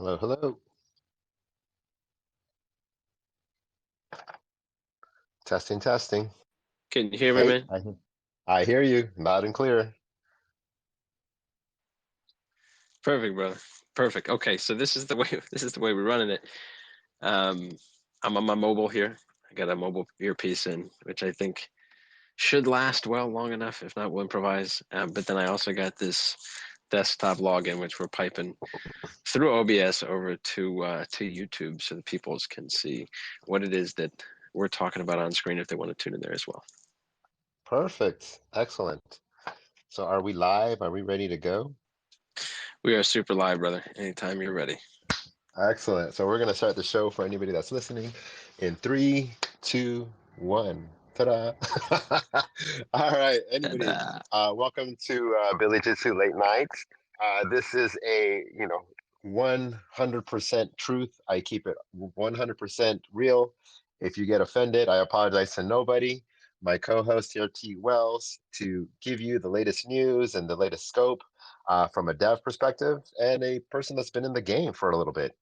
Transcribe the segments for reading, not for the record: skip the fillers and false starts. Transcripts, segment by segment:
Hello, hello. Testing, testing. Can you hear me, Hey, man? I hear you loud and clear. Perfect, brother. Perfect. Okay, so this is the way this is the way we're running it. Um, I'm on my mobile here. I got a mobile earpiece in, which I think should last well long enough. If not, we'll improvise. But then I also got this desktop login, which we're piping through OBS over to YouTube, so the peoples can see what it is that we're talking about on screen if they want to tune in there as well. Perfect. Excellent. So are we live? Are we ready to go? We are super live, brother. Anytime you're ready. Excellent. So we're going to start the show for anybody that's listening in three, two, one. Ta-da. All right. And Anybody, welcome to Billyjitsu Late Night. This is a, 100% truth. I keep it 100% real. If you get offended, I apologize to nobody. My co-host here, T. Wells, to give you the latest news and the latest scope from a dev perspective and a person that's been in the game for a little bit.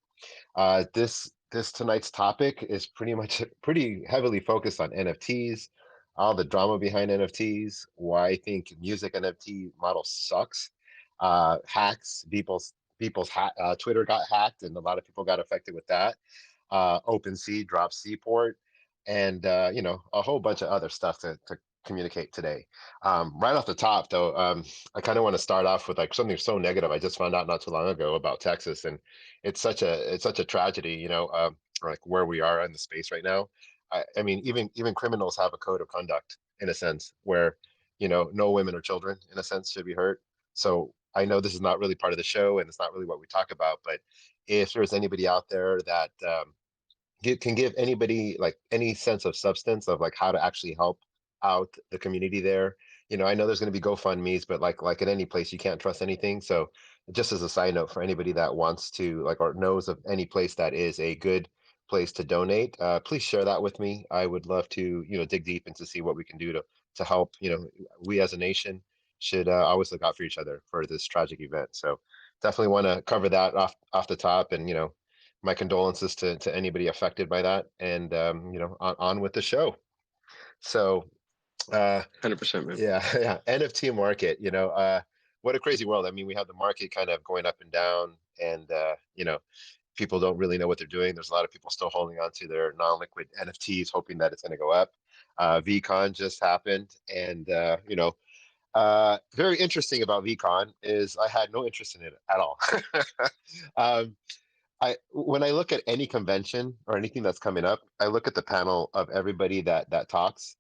This tonight's topic is pretty heavily focused on NFTs, all the drama behind NFTs, why I think music NFT model sucks, hacks, people's Twitter got hacked, and a lot of people got affected with that. Opensea dropped Seaport, and a whole bunch of other stuff to communicate today. Right off the top, though, I kind of want to start off with like something so negative. I just found out not too long ago about Texas, and it's such a tragedy, like where we are in the space right now. I mean, even criminals have a code of conduct in a sense where, no women or children in a sense should be hurt. So I know this is not really part of the show, and it's not really what we talk about. But if there's anybody out there that can give anybody like any sense of substance of like how to actually help out the community there. I know there's going to be GoFundMe's, but like at any place, you can't trust anything. So just as a side note for anybody that wants to like or knows of any place that is a good place to donate, please share that with me. I would love to dig deep into see what we can do to help. We as a nation should always look out for each other for this tragic event. So definitely want to cover that off the top, and my condolences to anybody affected by that, and on with the show. So 100%, man. yeah, yeah, NFT market, what a crazy world. I mean, we have the market kind of going up and down, and people don't really know what they're doing. There's a lot of people still holding on to their non-liquid NFTs, hoping that it's going to go up. VCon just happened, and very interesting about VCon is I had no interest in it at all. um, when I look at any convention or anything that's coming up, I look at the panel of everybody that talks,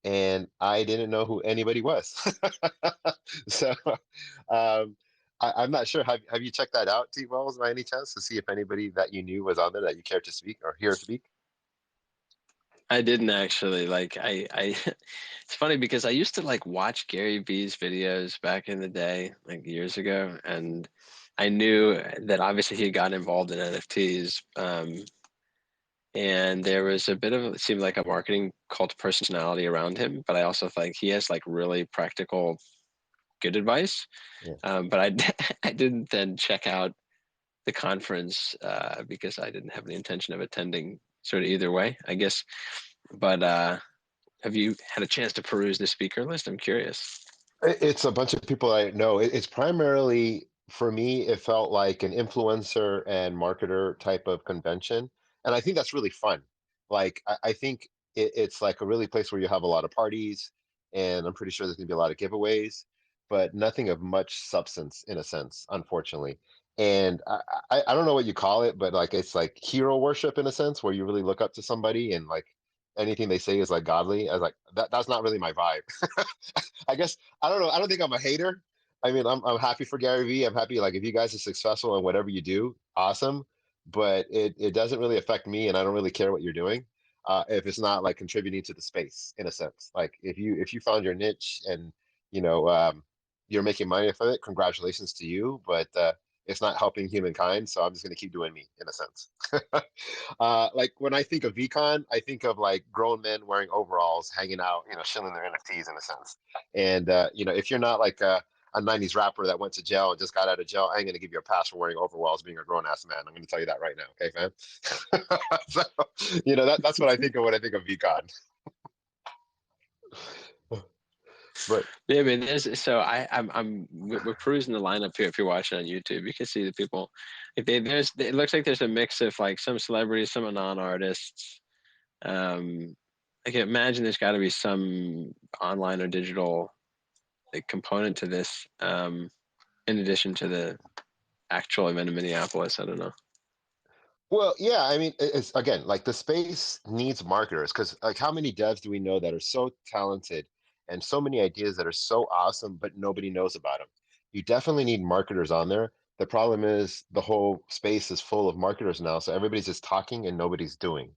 and I didn't know who anybody was. So I'm not sure. Have you checked that out, T Wells, by any chance, to see if anybody that you knew was on there that you care to speak or hear speak? I didn't actually I it's funny because I used to like watch Gary Vee's videos back in the day, like years ago, and I knew that obviously he had gotten involved in NFTs. And there was a bit of it seemed like a marketing cult personality around him, but I also think he has like really practical, good advice. Yeah. But I I didn't then check out the conference because I didn't have any intention of attending sort of either way, I guess. But have you had a chance to peruse the speaker list? I'm curious. It's a bunch of people I know. It's primarily for me, it felt like an influencer and marketer type of convention. And I think that's really fun. Like, I think it's like a really place where you have a lot of parties, and I'm pretty sure there's going to be a lot of giveaways, but nothing of much substance in a sense, unfortunately. And I don't know what you call it, but like it's like hero worship in a sense where you really look up to somebody and like anything they say is like godly. I was like, that's not really my vibe. I guess I don't know. I don't think I'm a hater. I mean, I'm happy for Gary Vee. I'm happy like if you guys are successful in whatever you do, awesome. But it doesn't really affect me, and I don't really care what you're doing. If it's not like contributing to the space in a sense. Like if you found your niche and you know um, you're making money from it, congratulations to you. But it's not helping humankind, so I'm just gonna keep doing me in a sense. Like when I think of VCon, I think of like grown men wearing overalls, hanging out, shilling their NFTs in a sense. And if you're not like a 90s rapper that went to jail and just got out of jail. I ain't gonna give you a pass for wearing overalls being a grown-ass man. I'm gonna tell you that right now, okay, fam? So, that's what I think of when I think of VCon. But Yeah, man. We're perusing the lineup here. If you're watching on YouTube, you can see the people. Like it looks like there's a mix of like some celebrities, some non-artists. I can imagine there's got to be some online or digital like component to this. In addition to the actual event in Minneapolis, I don't know. well, yeah, I mean, it's again like the space needs marketers because like how many devs do we know that are so talented and so many ideas that are so awesome, but nobody knows about them? You definitely need marketers on there. The problem is the whole space is full of marketers now, so everybody's just talking and nobody's doing.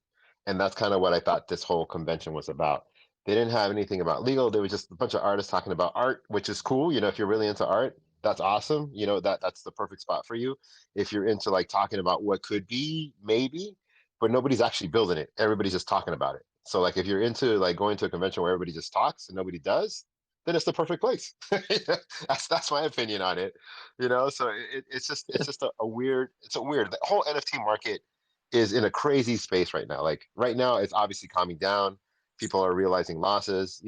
And that's kind of what I thought this whole convention was about. They didn't have anything about legal. There was just a bunch of artists talking about art, which is cool. If you're really into art, that's awesome. That's the perfect spot for you if you're into like talking about what could be, maybe, but nobody's actually building it. Everybody's just talking about it. So like if you're into like going to a convention where everybody just talks and nobody does, then it's the perfect place. That's my opinion on it. So it's just a weird, the whole NFT market is in a crazy space right now. Like right now it's obviously calming down. People are realizing losses.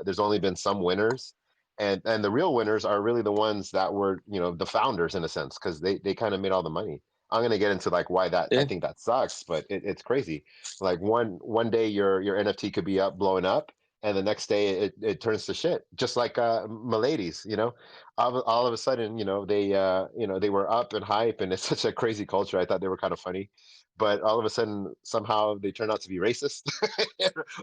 There's only been some winners, and the real winners are really the ones that were the founders in a sense because they kind of made all the money. I'm going to get into like why that I Yeah, think that sucks, but it's crazy. Like one day your NFT could be up blowing up, and the next day it turns to shit, just like Miladys. All of a sudden they were up and hype, and it's such a crazy culture. I thought they were kind of funny, but all of a sudden somehow they turn out to be racist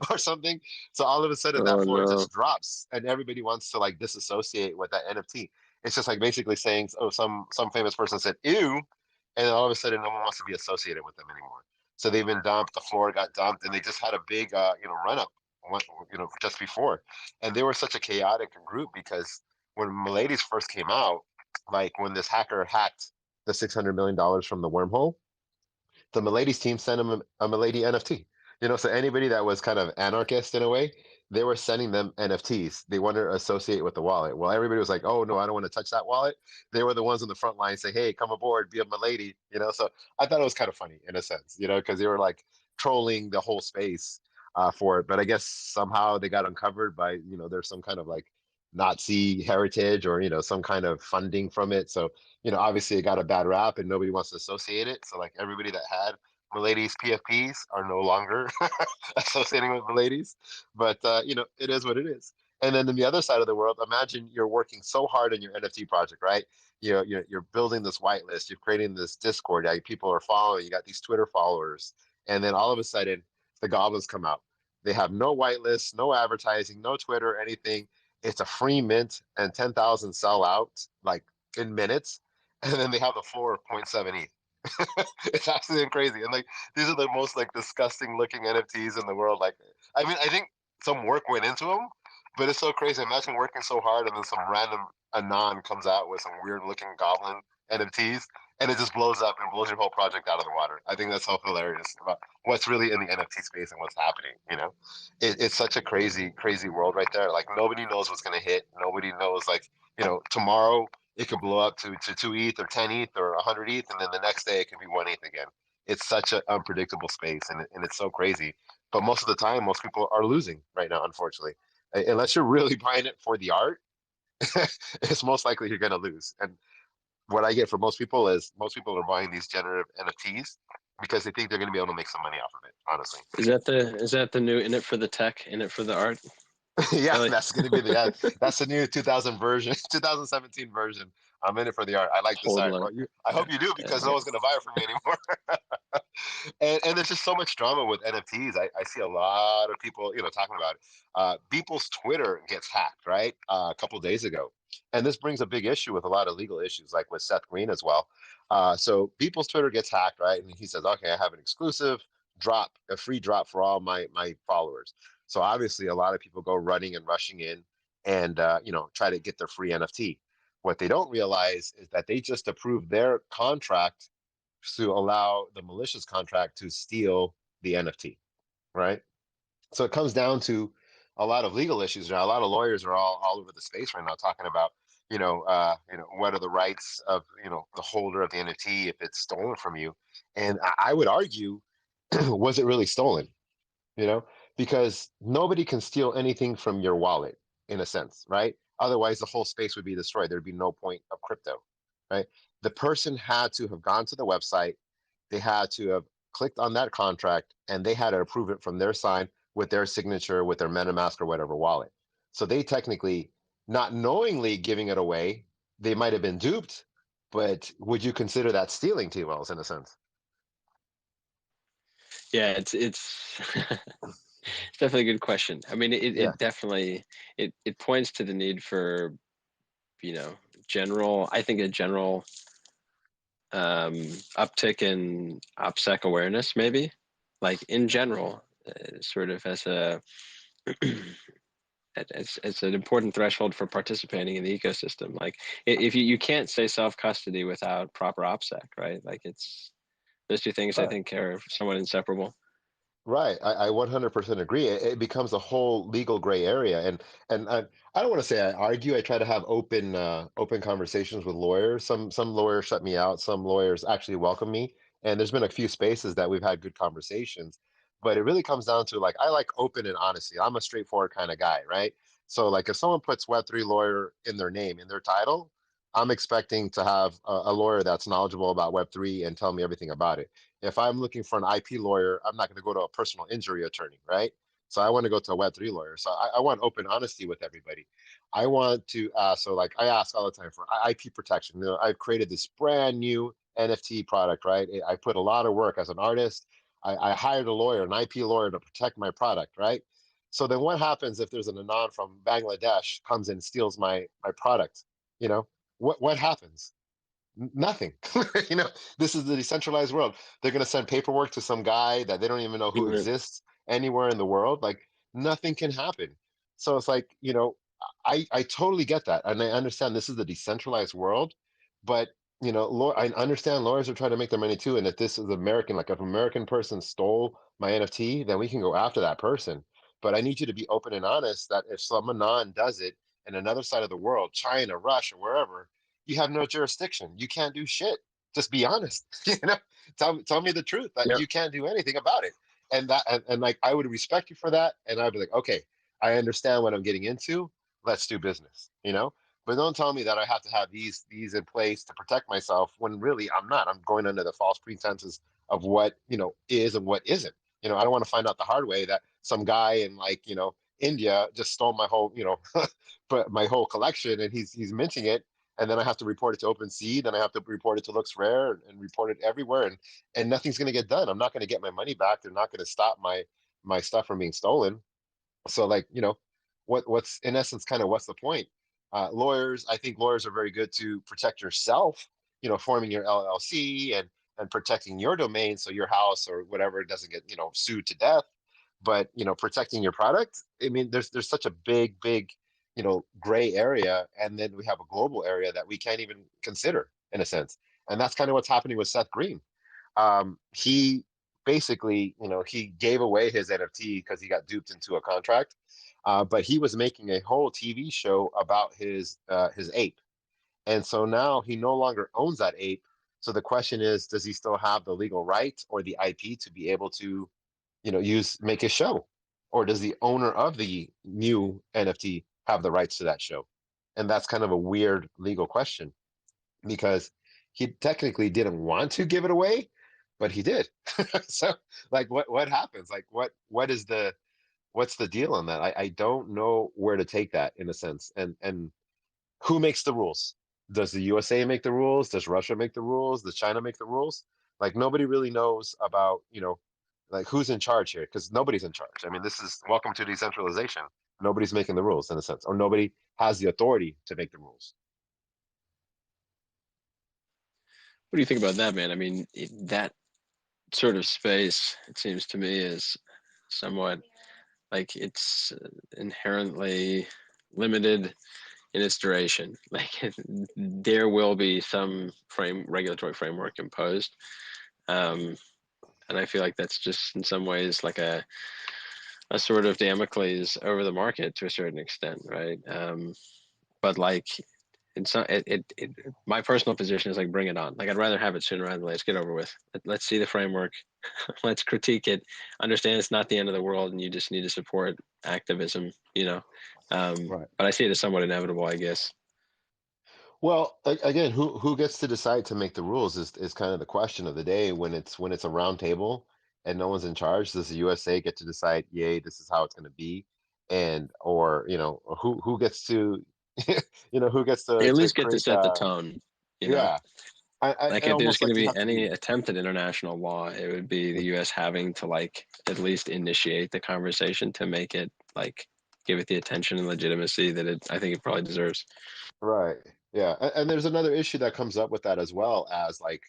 or something. So all of a sudden that oh floor no. just drops and everybody wants to like disassociate with that NFT. It's just like basically saying, oh, some famous person said ew, and then all of a sudden no one wants to be associated with them anymore. So they've been dumped, the floor got dumped, and they just had a big run up just before. And they were such a chaotic group because when Miladys first came out, like when this hacker hacked the $600 million from the wormhole, the Miladys team sent him a Milady NFT. So anybody that was kind of anarchist in a way, they were sending them NFTs. They wanted to associate with the wallet. Well, everybody was like, "Oh no, I don't want to touch that wallet." They were the ones on the front line saying, "Hey, come aboard, be a Milady." So I thought it was kind of funny in a sense, because they were like trolling the whole space for it. But I guess somehow they got uncovered by there's some kind of like Nazi heritage or some kind of funding from it. So obviously it got a bad rap and nobody wants to associate it. So like everybody that had Miladys PFPs are no longer associating with Miladys, but it is what it is. And then in the other side of the world, imagine you're working so hard on your NFT project, right? You're building this whitelist, you're creating this Discord, like people are following, you got these Twitter followers, and then all of a sudden the goblins come out. They have no whitelist, no advertising, no Twitter, anything. It's a free mint, and 10,000 sell out like in minutes, and then they have the floor of 0.7 ETH. It's absolutely crazy. And like these are the most like disgusting looking NFTs in the world. Like, I mean, I think some work went into them, but it's so crazy. Imagine working so hard and then some random anon comes out with some weird looking goblin NFTs, and it just blows up and blows your whole project out of the water. I think that's so hilarious about what's really in the NFT space and what's happening. It's such a crazy, crazy world right there. Like nobody knows what's gonna hit. Nobody knows like tomorrow it could blow up to 2 ETH or 10 ETH or 100 ETH, and then the next day it can be 1 ETH again. It's such an unpredictable space, and it's so crazy. But most of the time, most people are losing right now, unfortunately. Unless you're really buying it for the art, it's most likely you're going to lose. And what I get from most people is most people are buying these generative NFTs because they think they're going to be able to make some money off of it, honestly. Is that the new in it for the tech, in it for the art? Yeah, Really? that's going to be that's the new 2000 version, 2017 version. I'm in it for the art. I like this art. Holdline. Well, I hope you do because no one's going to buy it from me anymore. And there's just so much drama with NFTs. I see a lot of people, talking about it. Beeple's Twitter gets hacked, right? A couple of days ago. And this brings a big issue with a lot of legal issues, like with Seth Green as well. So Beeple's Twitter gets hacked, right? And he says, okay, I have an exclusive drop, a free drop for all my followers. So obviously a lot of people go running and rushing in and, try to get their free NFT. What they don't realize is that they just approved their contract to allow the malicious contract to steal the NFT, right? So it comes down to a lot of legal issues now. A lot of lawyers are all over the space right now talking about, what are the rights of, the holder of the NFT if it's stolen from you? And I would argue, was it really stolen? You know, because nobody can steal anything from your wallet in a sense, right? Otherwise, the whole space would be destroyed. There'd be no point of crypto, right? The person had to have gone to the website, they had to have clicked on that contract, and they had to approve it from their side with their signature, with their MetaMask or whatever wallet. So they technically, not knowingly giving it away, they might have been duped, but would you consider that stealing, T Wells, in a sense? Yeah, it's it's definitely a good question. I mean, Yeah, it definitely it points to the need for, general, I think a general uptick in OPSEC awareness, maybe, like in general, sort of as a as an important threshold for participating in the ecosystem. Like if you can't say self-custody without proper OPSEC, right? Like it's those two things I right. think are somewhat inseparable. Right, I 100% agree. It becomes a whole legal gray area, and I don't want to say I argue. I try to have open conversations with lawyers. Some lawyers shut me out. Some lawyers actually welcome me, and there's been a few spaces that we've had good conversations. But it really comes down to, like, I like open and honesty. I'm a straightforward kind of guy, right? So like if someone puts Web3 lawyer in their name, in their title, I'm expecting to have a lawyer that's knowledgeable about Web3 and tell me everything about it. If I'm looking for an IP lawyer, I'm not going to go to a personal injury attorney, right? So I want to go to a Web3 lawyer. So I want open honesty with everybody. I want to, so like I ask all the time for IP protection. I've created this brand new NFT product, right? I put a lot of work as an artist. I hired a lawyer, an IP lawyer, to protect my product, right? So then what happens if there's an anon from Bangladesh comes and steals my product? You know, what happens? Nothing. you know, this is the decentralized world. They're going to send paperwork to some guy that they don't even know who exists anywhere in the world. Like, nothing can happen. So it's like, I totally get that, and I understand this is the decentralized world, but I understand lawyers are trying to make their money too. And if this is American, like if an American person stole my NFT, then we can go after that person. But I need you to be open and honest that if some anon does it in another side of the world, China, Russia, wherever, you have no jurisdiction. You can't do shit. Just be honest. Tell me the truth that Yep. you can't do anything about it. And like I would respect you for that. And I'd be like, okay, I understand what I'm getting into. Let's do business. But don't tell me that I have to have these in place to protect myself when really I'm not. I'm going under the false pretenses of what is and what isn't. I don't want to find out the hard way that some guy in, like, India just stole my whole but my whole collection, and he's minting it, and then I have to report it to Opensea, then I have to report it to Looks Rare, and report it everywhere, and nothing's going to get done. I'm not going to get my money back. They're not going to stop my stuff from being stolen. So, like, what's in essence kind of what's the point? Lawyers, I think lawyers are very good to protect yourself, forming your LLC and protecting your domain so your house or whatever doesn't get sued to death. But protecting your product, I mean, there's such a big gray area, and then we have a global area that we can't even consider in a sense. And that's kind of what's happening with Seth Green. He basically, he gave away his NFT because he got duped into a contract. But he was making a whole TV show about his ape, and so now he no longer owns that ape. So the question is, does he still have the legal right or the IP to be able to, make a show, or does the owner of the new NFT have the rights to that show? And that's kind of a weird legal question because he technically didn't want to give it away, but he did. So, like, what happens? Like, what's the deal on that? I don't know where to take that in a sense. And who makes the rules? Does the USA make the rules? Does Russia make the rules? Does China make the rules? Like, nobody really knows about, like, who's in charge here, because nobody's in charge. I mean, this is welcome to decentralization. Nobody's making the rules in a sense, or nobody has the authority to make the rules. What do you think about that, man? I mean, that sort of space, it seems to me, is somewhat like it's inherently limited in its duration. Like there will be some regulatory framework imposed, and I feel like that's just in some ways like a sort of Damocles over the market to a certain extent, right? But like it's not my personal position is like bring it on. Like I'd rather have it sooner rather than later. Let's get over with. Let's see the framework. Let's critique it. Understand it's not the end of the world, and you just need to support activism. Right. But I see it as somewhat inevitable, I guess. Well, again, who gets to decide to make the rules is kind of the question of the day when it's a round table and no one's in charge. Does the USA get to decide, yay, this is how it's going to be, and or or who gets to who gets They to at least get to create set the tone. You know, yeah. I like if there's almost going to like you be have to any be attempt at international law, it would be the U.S. having to like at least initiate the conversation to make it like give it the attention and legitimacy that I think it probably deserves. right. Yeah, and there's another issue that comes up with that as well as like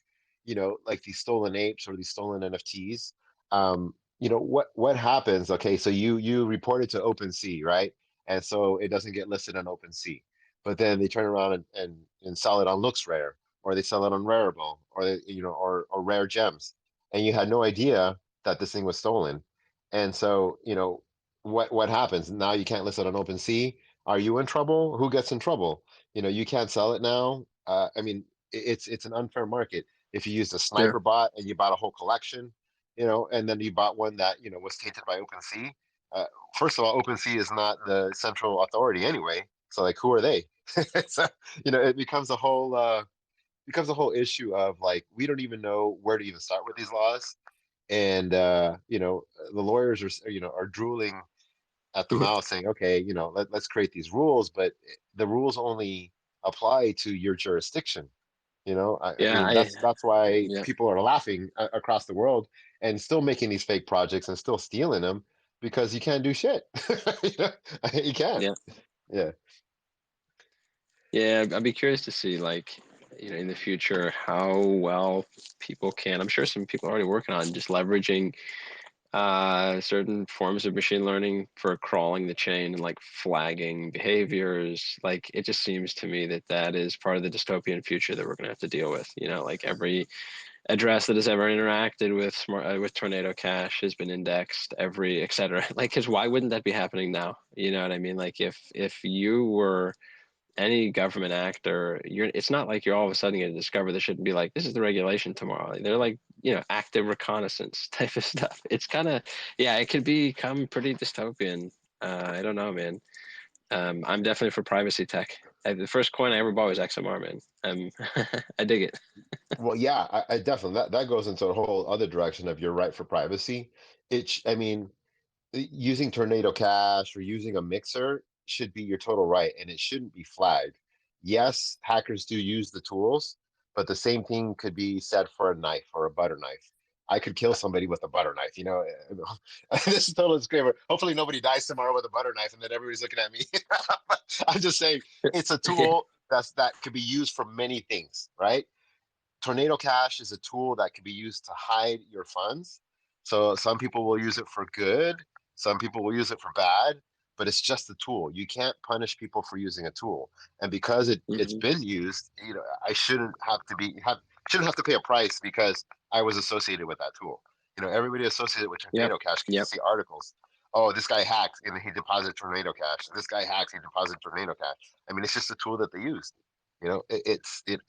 like these stolen apes or these stolen NFTs. What happens? Okay, so you report it to Opensea, right? And so it doesn't get listed on Opensea, but then they turn around and sell it on LooksRare, or they sell it on Rarible, or or Rare Gems, and you had no idea that this thing was stolen. And so what happens now? You can't list it on Opensea. Are you in trouble? Who gets in trouble? You can't sell it now. I mean, it's an unfair market. If you used a Sure. sniper bot and you bought a whole collection, and then you bought one that was tainted by OpenSea. Uh, First of all, OpenSea is not the central authority anyway. So like, who are they? So it becomes a whole issue of like we don't even know where to even start with these laws, and the lawyers are drooling at the mouth saying, okay, let's create these rules, but the rules only apply to your jurisdiction. I Yeah, mean, that's why yeah, people are laughing across the world and still making these fake projects and still stealing them because you can't do shit. you, know? You can't. yeah, Yeah. yeah. I'd be curious to see, like, in the future, how well people can. I'm sure some people are already working on just leveraging certain forms of machine learning for crawling the chain and like flagging behaviors. Like, it just seems to me that that is part of the dystopian future that we're going to have to deal with. Like every address that has ever interacted with with Tornado Cash has been indexed, every et cetera. Like, because why wouldn't that be happening now? You know what I mean? Like, if you were any government actor, it's not like you're all of a sudden going to discover this shouldn't be like this is the regulation tomorrow. They're like active reconnaissance type of stuff. It's kind of yeah, it could become pretty dystopian. I don't know, man. I'm definitely for privacy tech. The first coin I ever bought was XMR, man. I dig it. Well, yeah, I definitely that goes into a whole other direction of your right for privacy. I mean, using Tornado Cash or using a mixer should be your total right, and it shouldn't be flagged. Yes, hackers do use the tools, but the same thing could be said for a knife or a butter knife. I could kill somebody with a butter knife. This is total disclaimer. Hopefully, nobody dies tomorrow with a butter knife, and then everybody's looking at me. I'm just saying it's a tool that could be used for many things, right? Tornado Cash is a tool that can be used to hide your funds. So some people will use it for good, some people will use it for bad, but it's just a tool. You can't punish people for using a tool. And because it's Hmm. been used, I shouldn't have to pay a price because I was associated with that tool. Everybody associated with Yep. Tornado Cash can Yep. just see articles. Oh, this guy hacked and he deposited Tornado Cash. This guy hacks, he deposited Tornado Cash. I mean, it's just a tool that they used. It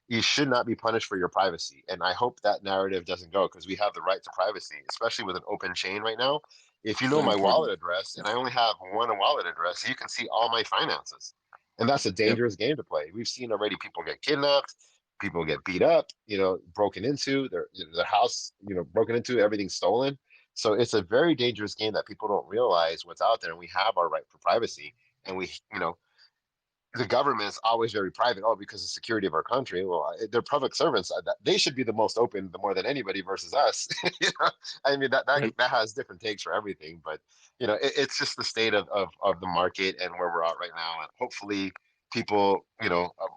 you should not be punished for your privacy. And I hope that narrative doesn't go because we have the right to privacy, especially with an open chain right now. If you know Very my important. wallet address and I only have one wallet address, you can see all my finances. And that's a Yep. dangerous game to play. We've seen already people get kidnapped, people get beat up, broken into, their house, broken into, everything's stolen. So it's a very dangerous game that people don't realize what's out there. And we have our right for privacy. And the government is always very private. Oh, because of the security of our country. Well, they're public servants. They should be the most open, the more than anybody versus us. I mean Right. that has different takes for everything, but it's just the state of the market and where we're at right now. And hopefully, people,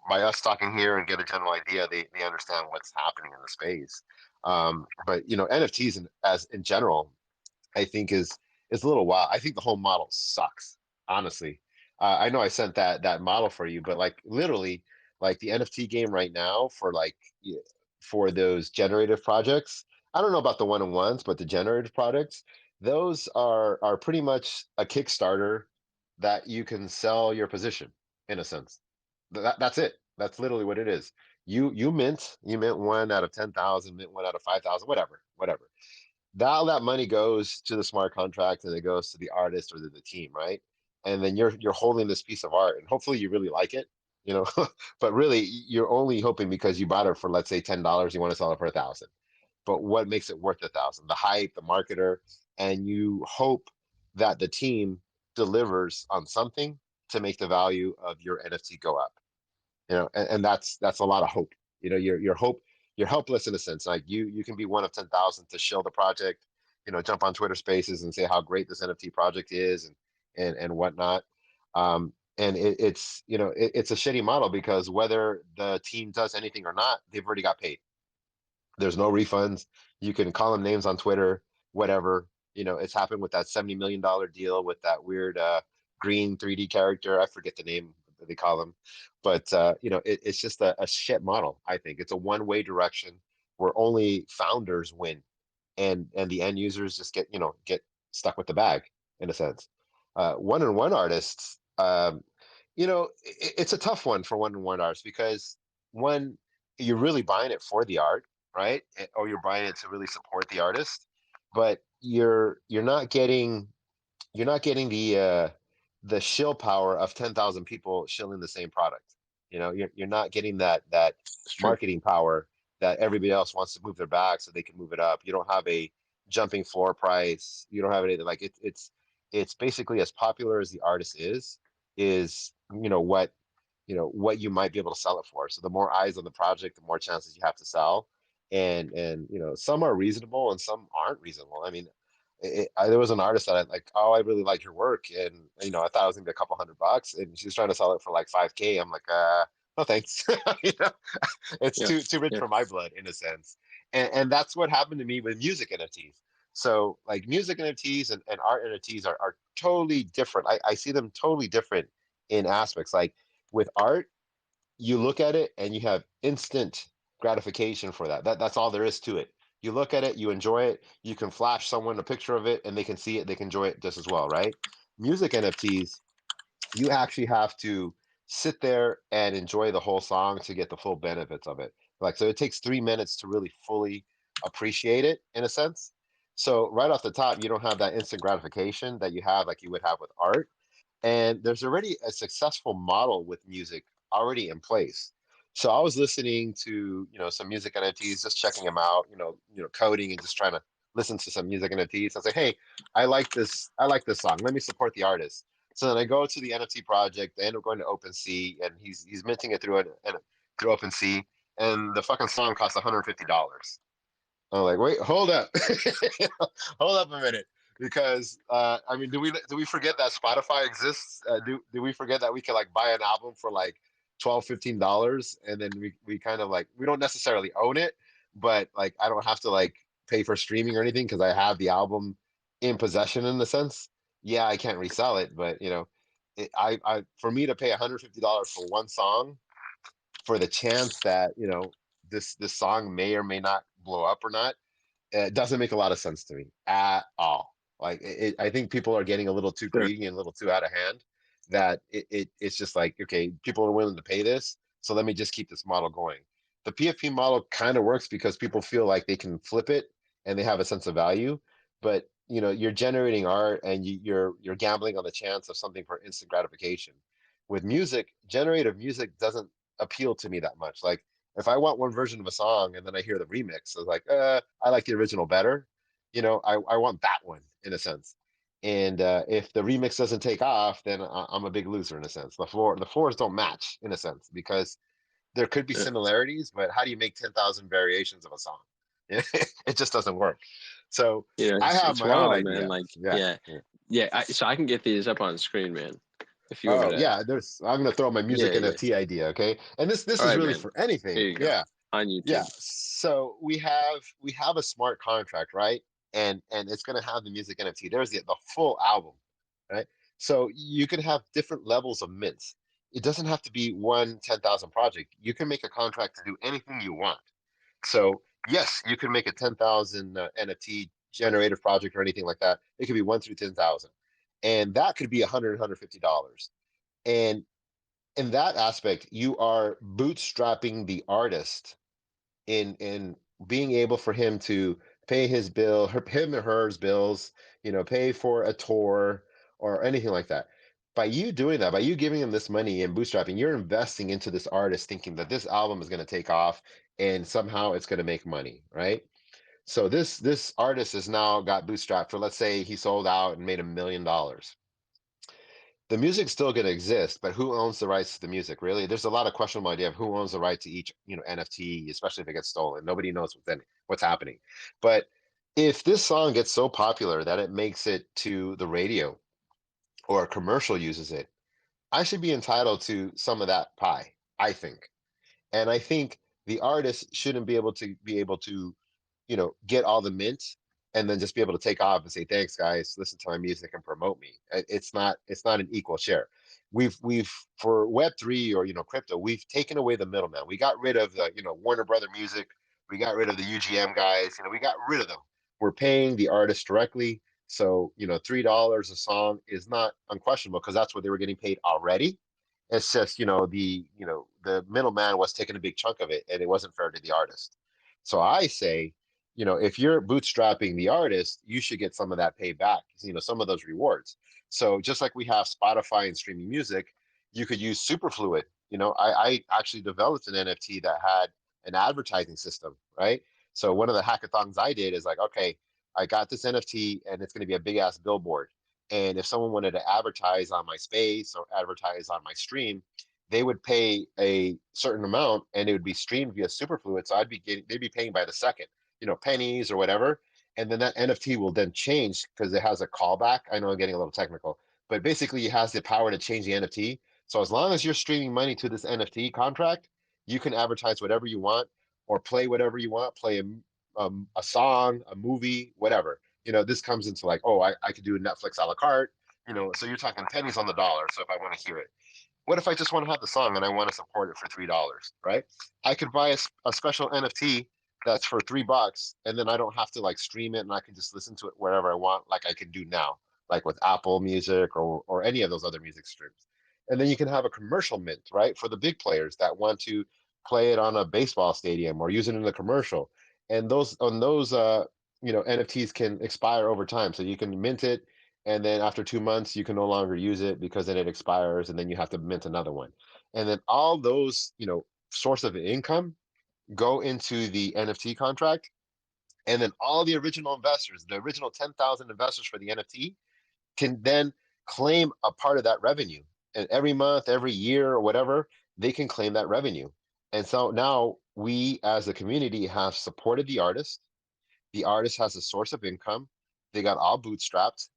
by us talking here and get a general idea, they understand what's happening in the space. But NFTs as in general, I think is a little wild. I think the whole model sucks, honestly. I know I sent that model for you, but like literally, like the NFT game right now for for those generative projects. I don't know about the one-on-ones, but the generative projects, those are pretty much a Kickstarter that you can sell your position in a sense. That's it. That's literally what it is. You mint one out of 10,000, mint one out of 5,000, whatever. All that money goes to the smart contract and it goes to the artist or the team, right? And then you're holding this piece of art and hopefully you really like it, you know, but really you're only hoping because you bought it for, let's say, $10, you want to sell it for 1,000. But what makes it worth 1,000? The hype, the marketer, and you hope that the team delivers on something to make the value of your NFT go up. And that's a lot of hope. You're helpless in a sense. Like you can be one of 10,000 to shill the project, jump on Twitter Spaces and say how great this NFT project is and whatnot. And it's a shitty model because whether the team does anything or not, they've already got paid. There's no refunds. You can call them names on Twitter, whatever. It's happened with that $70 million deal with that weird green 3D character. I forget the name that they call them, but it's just a shit model. I think it's a one-way direction where only founders win, and the end users just get stuck with the bag in a sense. One-on-one artists, it's a tough one for one-on-one artists because one, you're really buying it for the art, right? Or you're buying it to really support the artist, but you're not getting the shill power of 10,000 people shilling the same product. You're not getting that It's true. marketing power that everybody else wants to move their bag so they can move it up. You don't have a jumping floor price. You don't have anything like it's basically as popular as the artist is what you might be able to sell it for. So the more eyes on the project, the more chances you have to sell. And some are reasonable and some aren't reasonable. I mean, there was an artist that I like. Oh, I really like your work, and I thought it was gonna be a couple $100, and she's trying to sell it for like 5K. I'm like, no thanks. you know, it's Yeah. too rich Yeah. for my blood in a sense. And that's what happened to me with music NFTs. So like music NFTs and art NFTs are totally different. I see them totally different in aspects. Like with art, you look at it and you have instant gratification for that. That's all there is to it. You look at it, you enjoy it, you can flash someone a picture of it and they can see it, they can enjoy it just as well, right? Music NFTs, you actually have to sit there and enjoy the whole song to get the full benefits of it. Like, so it takes 3 minutes to really fully appreciate it in a sense. So right off the top, you don't have that instant gratification that you have like you would have with art. And there's already a successful model with music already in place. So I was listening to, some music NFTs, just checking them out, coding and just trying to listen to some music NFTs. I was like, hey, I like this song. Let me support the artist. So then I go to the NFT project. I end up going to Opensea, and he's minting it through Opensea, and the fucking song costs $150. I'm like, wait, hold up, hold up a minute, because I mean, do we forget that Spotify exists? Do we forget that we can like buy an album for like 12, $15, and then we kind of like we don't necessarily own it, but like I don't have to like pay for streaming or anything because I have the album in possession in the sense. Yeah, I can't resell it, but I for me to pay $150 for one song for the chance that this song may or may not blow up or not, it doesn't make a lot of sense to me at all. Like I think people are getting a little too Sure. greedy and a little too out of hand. That it's just like, okay, people are willing to pay this, so let me just keep this model going. The PFP model kind of works because people feel like they can flip it and they have a sense of value, but you're generating art and you're gambling on the chance of something for instant gratification. With music, generative music doesn't appeal to me that much. Like if I want one version of a song and then I hear the remix, I was like, I like the original better. I want that one in a sense. And if the remix doesn't take off, then I'm a big loser in a sense. The floors don't match in a sense because there could be Yeah. similarities, but how do you make 10,000 variations of a song? It just doesn't work. So Yeah, I have it's my own wild, man. idea. Like, Yeah. yeah, Yeah. yeah. So I can get these up on the screen, man. If you want me Oh to. yeah, I'm gonna throw my music Yeah, yeah. NFT idea, okay? And this All is right, really man. for Here anything. you go. Yeah. On Yeah. YouTube. So we have a smart contract, right? And it's gonna have the music NFT. There's the full album, right? So you can have different levels of mints. It doesn't have to be one 10,000 project. You can make a contract to do anything you want. So yes, you can make a 10,000 NFT generative project or anything like that. It could be 1 through 10,000, and that could be $100, $150. And in that aspect, you are bootstrapping the artist in being able for him to pay his bill, him or hers bills, pay for a tour or anything like that. By you doing that, by you giving him this money and bootstrapping, you're investing into this artist thinking that this album is going to take off and somehow it's going to make money, right? So this artist has now got bootstrapped for, let's say he sold out and made $1 million. The music's still going to exist, but who owns the rights to the music? Really, there's a lot of questionable idea of who owns the right to each, NFT, especially if it gets stolen. Nobody knows what's happening. But if this song gets so popular that it makes it to the radio or a commercial uses it, I should be entitled to some of that pie, I think. And I think the artist shouldn't be able to get all the mint and then just be able to take off and say, thanks guys, listen to my music and promote me. It's not an equal share. We've for Web3 or crypto, we've taken away the middleman. We got rid of the, Warner Brother Music, we got rid of the UGM guys, we got rid of them. We're paying the artist directly. So, $3 a song is not unquestionable because that's what they were getting paid already. It's just, the middleman was taking a big chunk of it and it wasn't fair to the artist. So I say, if you're bootstrapping the artist, you should get some of that paid back, some of those rewards. So just like we have Spotify and streaming music, you could use Superfluid. I actually developed an NFT that had an advertising system, right? So one of the hackathons I did is like, okay, I got this NFT and it's going to be a big ass billboard. And if someone wanted to advertise on my space or advertise on my stream, they would pay a certain amount and it would be streamed via Superfluid. So they'd be paying by the second, pennies or whatever. And then that NFT will then change because it has a callback. I know I'm getting a little technical, but basically it has the power to change the NFT. So as long as you're streaming money to this NFT contract, you can advertise whatever you want or play whatever you want, play a song, a movie, whatever. This comes into like, oh, I could do Netflix a la carte, so you're talking pennies on the dollar. So if I want to hear it, what if I just want to have the song and I want to support it for $3, right? I could buy a special NFT that's for $3, and then I don't have to like stream it, and I can just listen to it wherever I want, like I can do now, like with Apple Music or any of those other music streams. And then you can have a commercial mint, right, for the big players that want to play it on a baseball stadium or use it in a commercial. And those NFTs can expire over time, so you can mint it and then after 2 months you can no longer use it because then it expires and then you have to mint another one. And then all those source of income go into the NFT contract, and then all the original investors, the original 10,000 investors for the NFT, can then claim a part of that revenue, and every month, every year, or whatever, they can claim that revenue. And so now we as a community have supported the artist. The artist has a source of income. They got all bootstrapped,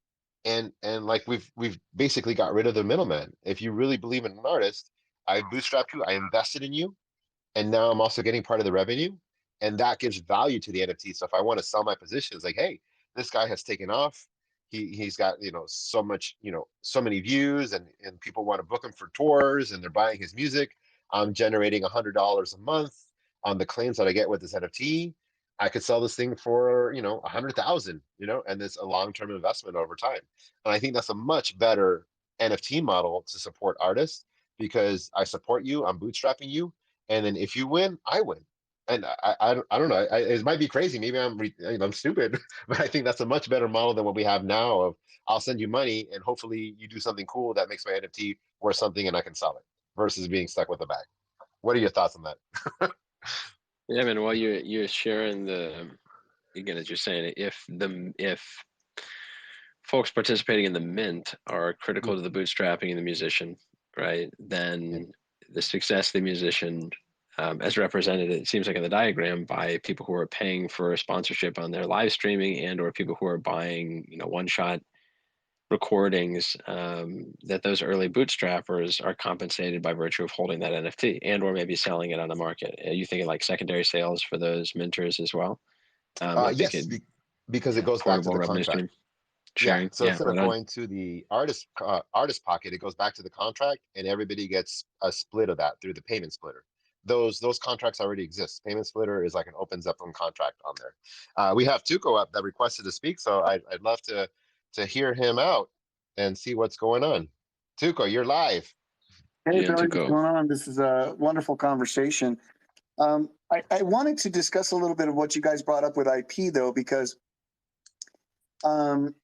and like we've basically got rid of the middleman. If you really believe in an artist, I bootstrapped you, I invested in you, and now I'm also getting part of the revenue, and that gives value to the NFT. So if I want to sell my position, it's like, hey, this guy has taken off. He's got so much, so many views, and people want to book him for tours, and they're buying his music. I'm generating $100 a month on the claims that I get with this NFT. I could sell this thing for 100,000, and it's a long-term investment over time. And I think that's a much better NFT model to support artists because I support you, I'm bootstrapping you, and then if you win, I win. And I don't know. It might be crazy. Maybe I'm stupid, but I think that's a much better model than what we have now. Of I'll send you money, and hopefully you do something cool that makes my NFT worth something, and I can sell it, versus being stuck with the bag. What are your thoughts on that? Yeah, man. While you're sharing again, as you're saying, if folks participating in the mint are critical to the bootstrapping of the musician, right? Yeah. Then the success of the musician, as represented, it seems like in the diagram, by people who are paying for sponsorship on their live streaming and/or people who are buying, one-shot recordings, that those early bootstrappers are compensated by virtue of holding that NFT and/or maybe selling it on the market. Are you thinking like secondary sales for those minters as well? Like they Yes, could, because it yeah, goes back to portable the revenue contract. stream Yeah. sharing. So Yeah, instead of right on. going to the artist pocket, it goes back to the contract, and everybody gets a split of that through the payment splitter. Those contracts already exist. Payment splitter is like an opens up contract on there. We have Tuco up that requested to speak, so I'd love to hear him out and see what's going on. Tuco, you're live. Hey, Ian to Billy, what's go. going on? This is a wonderful conversation. I wanted to discuss a little bit of what you guys brought up with IP, though, because um,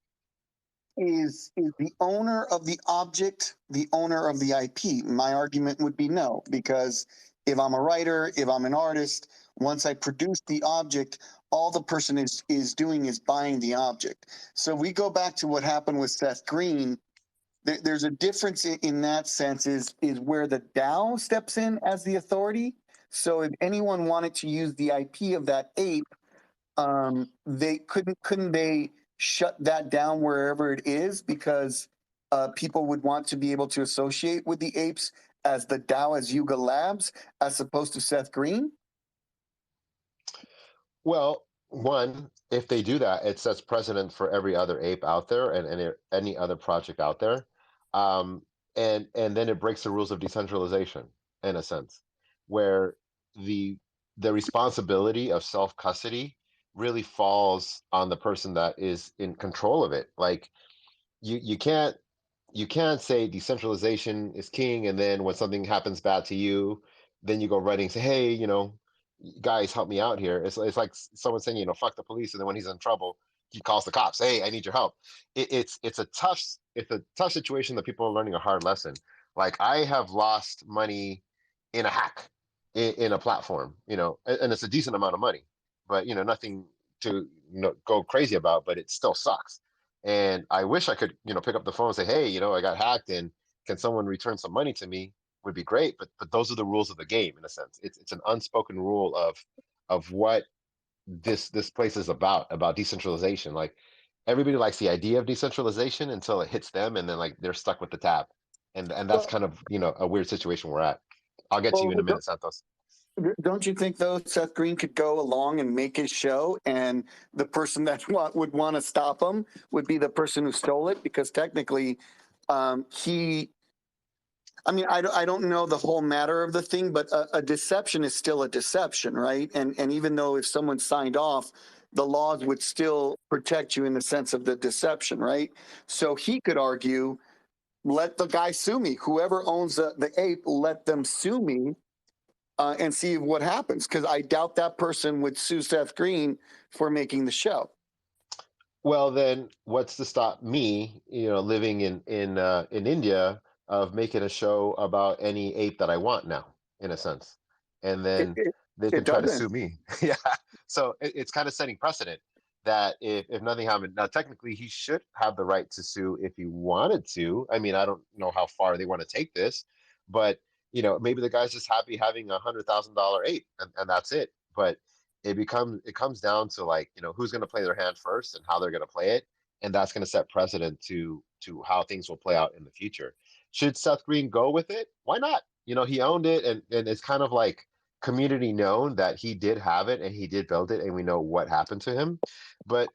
is the owner of the object the owner of the IP? My argument would be no, because if I'm a writer, if I'm an artist, once I produce the object, all the person is doing is buying the object. So we go back to what happened with Seth Green. There's a difference in that sense is where the DAO steps in as the authority. So if anyone wanted to use the IP of that ape, they couldn't they shut that down wherever it is, because people would want to be able to associate with the apes as the DAO, as Yuga Labs, as opposed to Seth Green. Well, one, if they do that, it sets precedent for every other ape out there and any other project out there. Um, and then it breaks the rules of decentralization in a sense, where the the responsibility of self custody really falls on the person that is in control of it. Like you can't say decentralization is king, and then when something happens bad to you, then you go running and say, hey, guys, help me out here. It's like someone saying, fuck the police, and then when he's in trouble, he calls the cops. Hey, I need your help. It's a tough situation that people are learning a hard lesson. Like I have lost money in a hack in a platform, and it's a decent amount of money, but nothing to go crazy about, but it still sucks. And I wish I could, pick up the phone and say, hey, I got hacked, and can someone return some money to me? Would be great. But those are the rules of the game in a sense. It's an unspoken rule of what this place is about decentralization. Like everybody likes the idea of decentralization until it hits them, and then like they're stuck with the tab. And that's Well, kind of a weird situation we're at. I'll get to you well, in a minute, Santos. don't you think though Seth Green could go along and make his show, and the person that would want to stop him would be the person who stole it, because technically, he. I mean, I don't know the whole matter of the thing, but a deception is still a deception, right? And even though if someone signed off, the laws would still protect you in the sense of the deception, right? So he could argue, let the guy sue me. Whoever owns the ape, let them sue me, and see what happens. Because I doubt that person would sue Seth Green for making the show. Well, then what's to stop me, living in India, of making a show about any ape that I want now, in a sense, and It, then it, they it can try to doesn't. sue me. Yeah. So it's kind of setting precedent that if nothing happened, now technically he should have the right to sue if he wanted to. I mean, I don't know how far they want to take this, but maybe the guy's just happy having $100,000 ape, and that's it. But it comes down to like who's going to play their hand first and how they're going to play it, and that's going to set precedent to how things will play out in the future. Should Seth Green go with it? Why not? He owned it, and it's kind of like community known that he did have it and he did build it, and we know what happened to him. But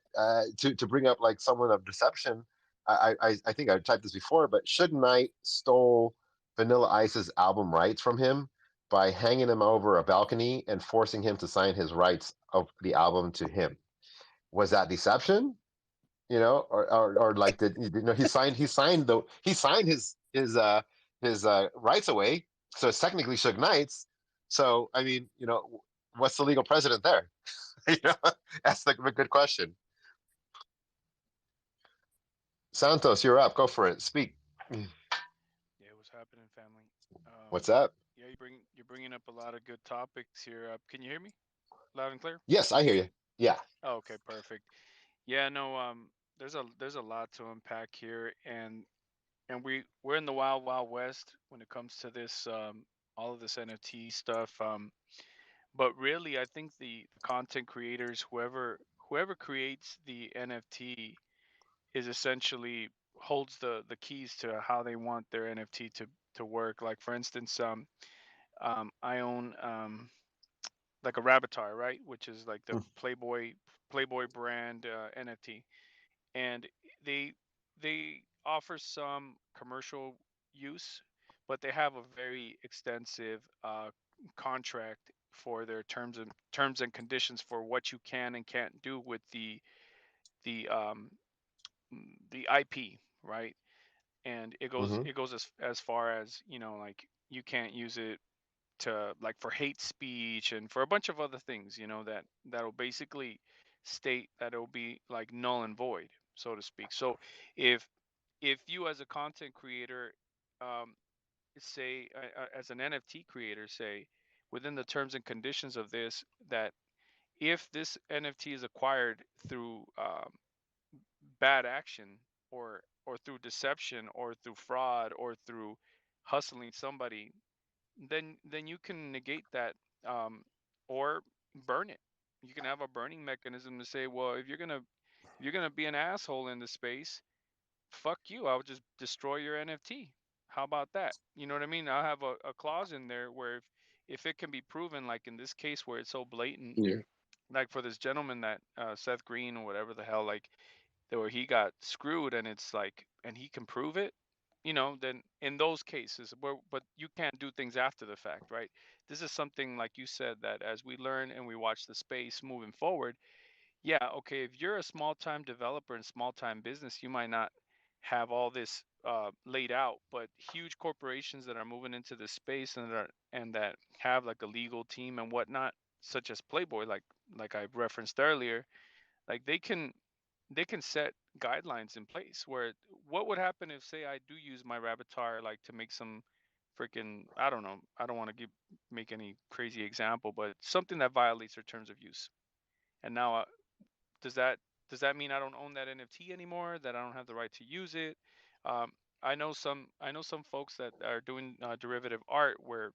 to bring up like someone of deception, I think I typed this before, but Suge Knight stole Vanilla Ice's album rights from him by hanging him over a balcony and forcing him to sign his rights of the album to him. Was that deception? Or like did he signed his rights away, so it's technically Suge Knight's. So I mean, what's the legal precedent there? you know, that's the good question. Santos, you're up. Go for it. Speak. Yeah, what's happening, family? What's up? Yeah, you're bringing up a lot of good topics here. Can you hear me loud and clear? Yes, I hear you. Yeah. Oh, okay, perfect. Yeah, no, there's a lot to unpack here, and we're in the wild west when it comes to this all of this NFT stuff. But really, I think the content creators, whoever creates the NFT, is essentially holds the keys to how they want their NFT to work. Like for instance, I own like a Rabbitар, right, which is like the Mm. Playboy brand NFT, and they they offer some commercial use, but they have a very extensive contract for their terms and conditions for what you can and can't do with the the IP, right? And it goes Mm-hmm. it goes as far as like you can't use it to like for hate speech and for a bunch of other things, that'll basically state that it'll be like null and void, so to speak. So if you as a content creator, um, say as an NFT creator, say within the terms and conditions of this, that if this NFT is acquired through bad action, or through deception, or through fraud, or through hustling somebody, then you can negate that, um, or burn it. You can have a burning mechanism to say, well, if you're gonna be an asshole in the space, fuck you. I'll just destroy your NFT. How about that? You know what I mean? I'll have a clause in there where if it can be proven, like in this case where it's so blatant, Yeah. like for this gentleman that Seth Green or whatever the hell, like where he got screwed, and it's like, and he can prove it, then in those cases, but you can't do things after the fact, right? This is something like you said, that as we learn and we watch the space moving forward, yeah, okay, if you're a small time developer and small time business, you might not have all this laid out, but huge corporations that are moving into this space, and that have like a legal team and whatnot, such as Playboy, like I referenced earlier, like they can set guidelines in place where what would happen if, say, I do use my Rabbitar like to make some freaking, I don't know, I don't want to make any crazy example, but something that violates their terms of use. And now, does that does that mean I don't own that NFT anymore? That I don't have the right to use it? Um, I know some folks that are doing derivative art where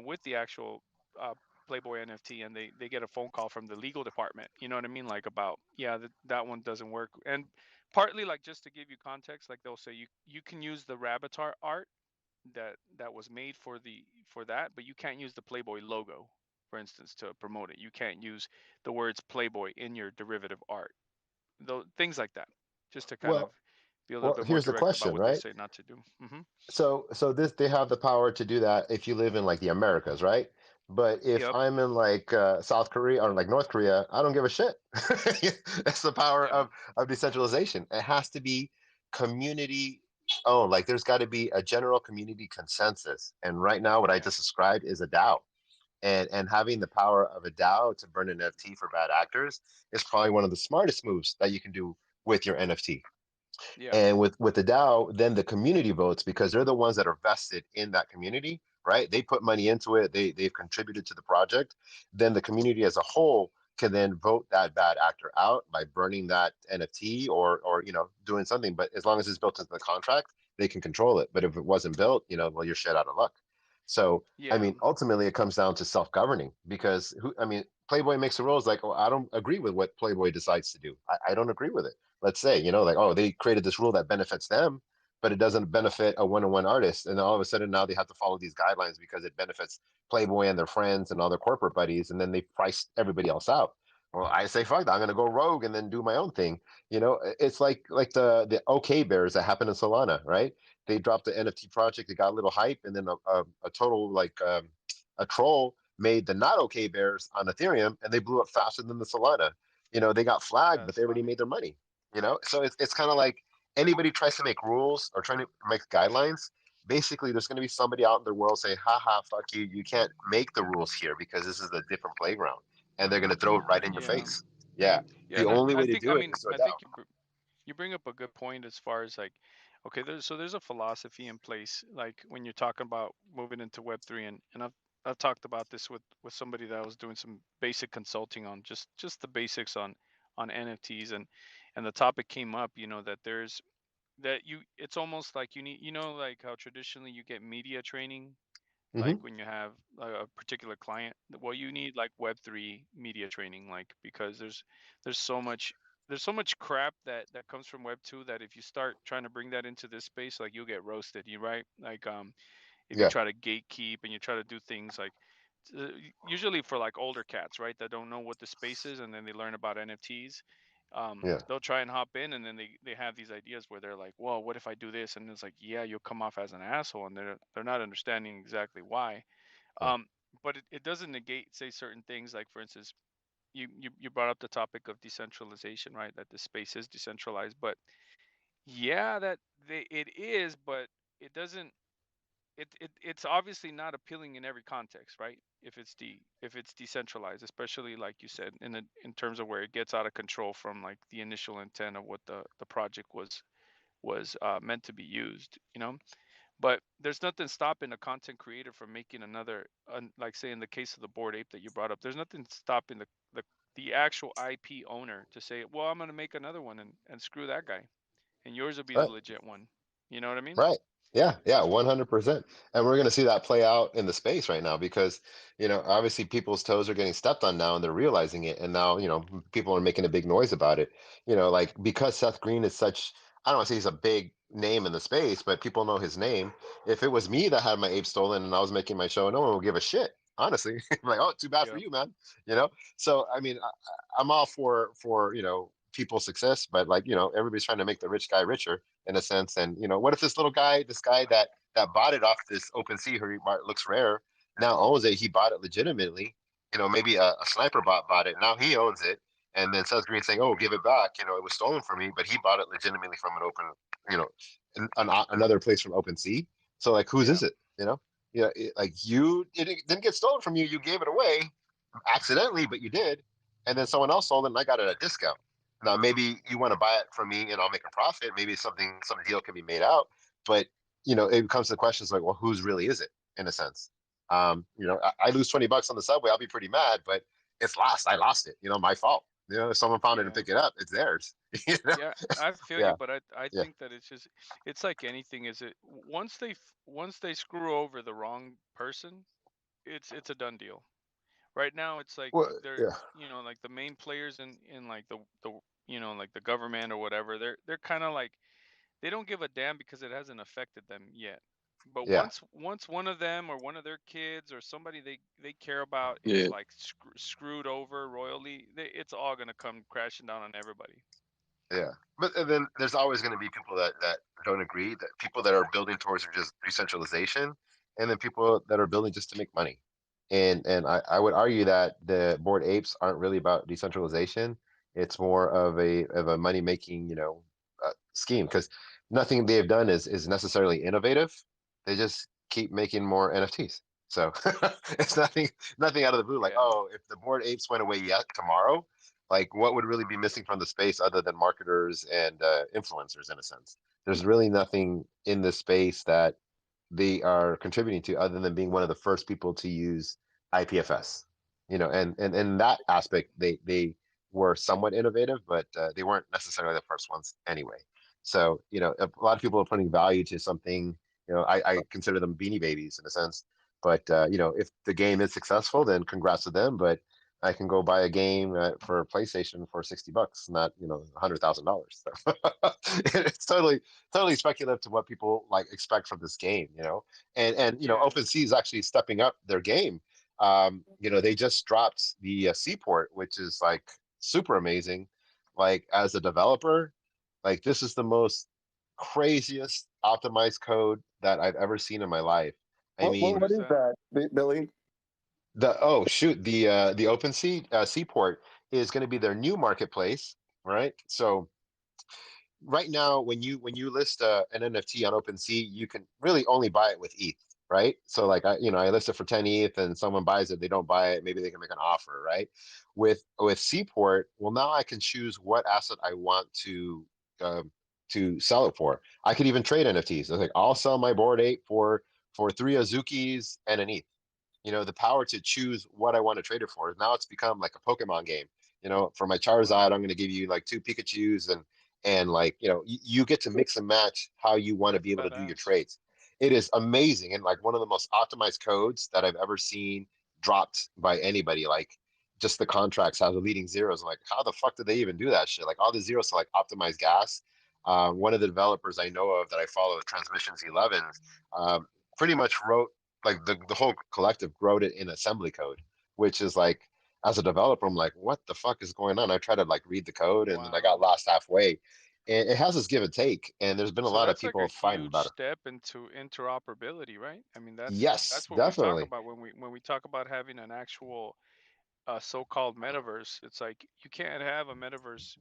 with the actual uh, Playboy NFT, and they get a phone call from the legal department. You know what I mean? Like about, yeah, that one doesn't work. And partly, like, just to give you context, like they'll say you can use the Rabbitar art that was made for that, but you can't use the Playboy logo, for instance, to promote it. You can't use the words Playboy in your derivative art. Though things like that, just to kind of Well, be a little well, bit more here's the direct about question, what they right? say not to do. So this they have the power to do that if you live in like the Americas, right? But if Yep. I'm in like South Korea or like North Korea, I don't give a shit. That's the power Yeah. of decentralization. It has to be community owned. Like there's got to be a general community consensus. And right now, what I Yeah. just described is a DAO. And having the power of a DAO to burn an NFT for bad actors is probably one of the smartest moves that you can do with your NFT. Yeah. And with the DAO, then the community votes because they're the ones that are vested in that community, right? They put money into it. They've contributed to the project. Then the community as a whole can then vote that bad actor out by burning that NFT or doing something. But as long as it's built into the contract, they can control it. But if it wasn't built, well, you're shit out of luck. So I Yeah. mean, ultimately, it comes down to self-governing because Playboy makes the rules like, oh, I don't agree with what Playboy decides to do. I don't agree with it. Let's say, like, oh, they created this rule that benefits them, but it doesn't benefit a one-on-one artist. And all of a sudden now they have to follow these guidelines because it benefits Playboy and their friends and all their corporate buddies. And then they price everybody else out. Well, I say, fuck that. I'm going to go rogue and then do my own thing. It's like the OK Bears that happened in Solana, right? They dropped the NFT project. It got a little hype. And then a total, like, a troll made the not OK Bears on Ethereum and they blew up faster than the Solana. They got flagged, but That's they already funny. made their money. So it's kind of like anybody tries to make rules or trying to make guidelines. Basically, there's going to be somebody out in the world saying, haha, fuck you, you can't make the rules here because this is a different playground, and they're going to throw it right in your Yeah. face. Yeah, Yeah. the And I, only I way to think, do I it mean, is to I adapt. think you bring up a good point as far as like, okay, there's a philosophy in place, like when you're talking about moving into Web3, and I've talked about this with somebody that I was doing some basic consulting on just the basics on NFTs, and the topic came up, that it's almost like you need, like how traditionally you get media training, like Hmm. when you have a particular client. Well, you need like Web3 media training, like, because there's so much there's so much crap that comes from Web2, that if you start trying to bring that into this space, like, you'll get roasted, you right? Like, if you Yeah, try to gatekeep and you try to do things like, usually for like older cats, right, that don't know what the space is, and then they learn about NFTs. yeah, They'll try and hop in, and then they have these ideas where they're like, well, what if I do this? And it's like, yeah, you'll come off as an asshole, and they're not understanding exactly why. yeah. um, but it doesn't negate, say, certain things, like, for instance, you brought up the topic of decentralization, right? That the space is decentralized, but yeah, that it is, but it doesn't. it's obviously not appealing in every context, right? If it's decentralized, especially like you said, in terms of where it gets out of control from like the initial intent of what the project was meant to be used, you know. But there's nothing stopping a content creator from making another, like say in the case of the Bored Ape that you brought up, there's nothing stopping the actual IP owner to say, well, I'm gonna make another one and screw that guy, and yours will be the Right. legit one. You know what I mean? Right. Yeah, yeah, 100%. And we're going to see that play out in the space right now because, obviously people's toes are getting stepped on now and they're realizing it. And now, people are making a big noise about it. Like because Seth Green is such, I don't want to say he's a big name in the space, but people know his name. If it was me that had my ape stolen and I was making my show, no one would give a shit. Honestly, like, oh, too bad for Yeah. you, man. So I mean, I'm all for people's success, but like everybody's trying to make the rich guy richer in a sense. And what if this guy that bought it off this Opensea who looks rare, now owns it. He bought it legitimately. Maybe a sniper bot bought it. Now he owns it. And then Seth Green saying, "Oh, give it back. It was stolen from me, but he bought it legitimately from an open, you know, another place from Opensea. So like, whose Yeah. is it? Yeah, like it didn't get stolen from you. You gave it away accidentally, but you did. And then someone else sold it, and I got it at a discount. Now maybe you want to buy it from me, and I'll make a profit. Maybe some deal can be made out, but it comes to questions like, well, whose really is it in a sense? I lose $20 on the subway, I'll be pretty mad, but it's lost. I lost it. My fault. If someone found it and Yeah. pick it up, it's theirs. you know? Yeah, I feel you, Yeah, but I yeah, think that it's like anything. Is it once they screw over the wrong person, it's a done deal. Right now, it's like well, they're yeah, like the main players in like the like the government or whatever. They're kind of like they don't give a damn because it hasn't affected them yet. But yeah, once one of them or one of their kids or somebody they care about is Yeah. like screwed over royally, it's all gonna come crashing down on everybody. yeah. But and then there's always going to be people that don't agree. That people that are building towards just decentralization, and then people that are building just to make money. And I would argue that the board apes aren't really about decentralization. It's more of a money making scheme because nothing they've done is necessarily innovative. They just keep making more NFTs. So it's nothing out of the blue. Like, Yeah. oh, if the board apes went away yet tomorrow, like what would really be missing from the space other than marketers and influencers in a sense? There's really nothing in this space that they are contributing to other than being one of the first people to use IPFS. And in that aspect, they were somewhat innovative, but they weren't necessarily the first ones anyway. So a lot of people are putting value to something. I consider them beanie babies in a sense. But if the game is successful, then congrats to them. But I can go buy a game for PlayStation for $60, not $100,000. So it's totally speculative to what people like expect from this game. And Yeah. OpenSea is actually stepping up their game. They just dropped the Seaport, which is like super amazing. Like as a developer, like this is the most craziest optimized code that I've ever seen in my life. I What mean, What what is is that? that, Billy? the OpenSea Seaport is going to be their new marketplace, right? So right now, when you list an NFT on OpenSea, you can really only buy it with ETH, right? So like I list it for 10 ETH, and someone buys it, they don't buy it, maybe they can make an offer, right? With Seaport, well, now I can choose what asset I want um, to sell it for. I could even trade NFTs. I was like, I'll sell my board ape for 3 Azukis and an ETH. The power to choose what I want to trade it for. Now it's become like a Pokemon game. For my Charizard, I'm going to give you like 2 Pikachus, and like you get to mix and match how you want to That's be able to do your badass. trades. It is amazing and like one of the most optimized codes that I've ever seen dropped by anybody. Like just the contracts have the leading zeros. I'm like, how the fuck did they even do that shit? Like all the zeros to like optimize gas. One of the developers I know of that I follow, Transmissions 11, um, pretty much wrote like the whole collective wrote it in assembly code, which is like as a developer, I'm like, what the fuck is going on? I try to like read the code and then I got Wow. lost halfway. And it has this give and take, and there's been a So lot of that's like a people fighting huge about it. step into interoperability, right? I mean, Yes, that's what we talk definitely. about when we talk about having an actual so-called metaverse. It's like you can't have a metaverse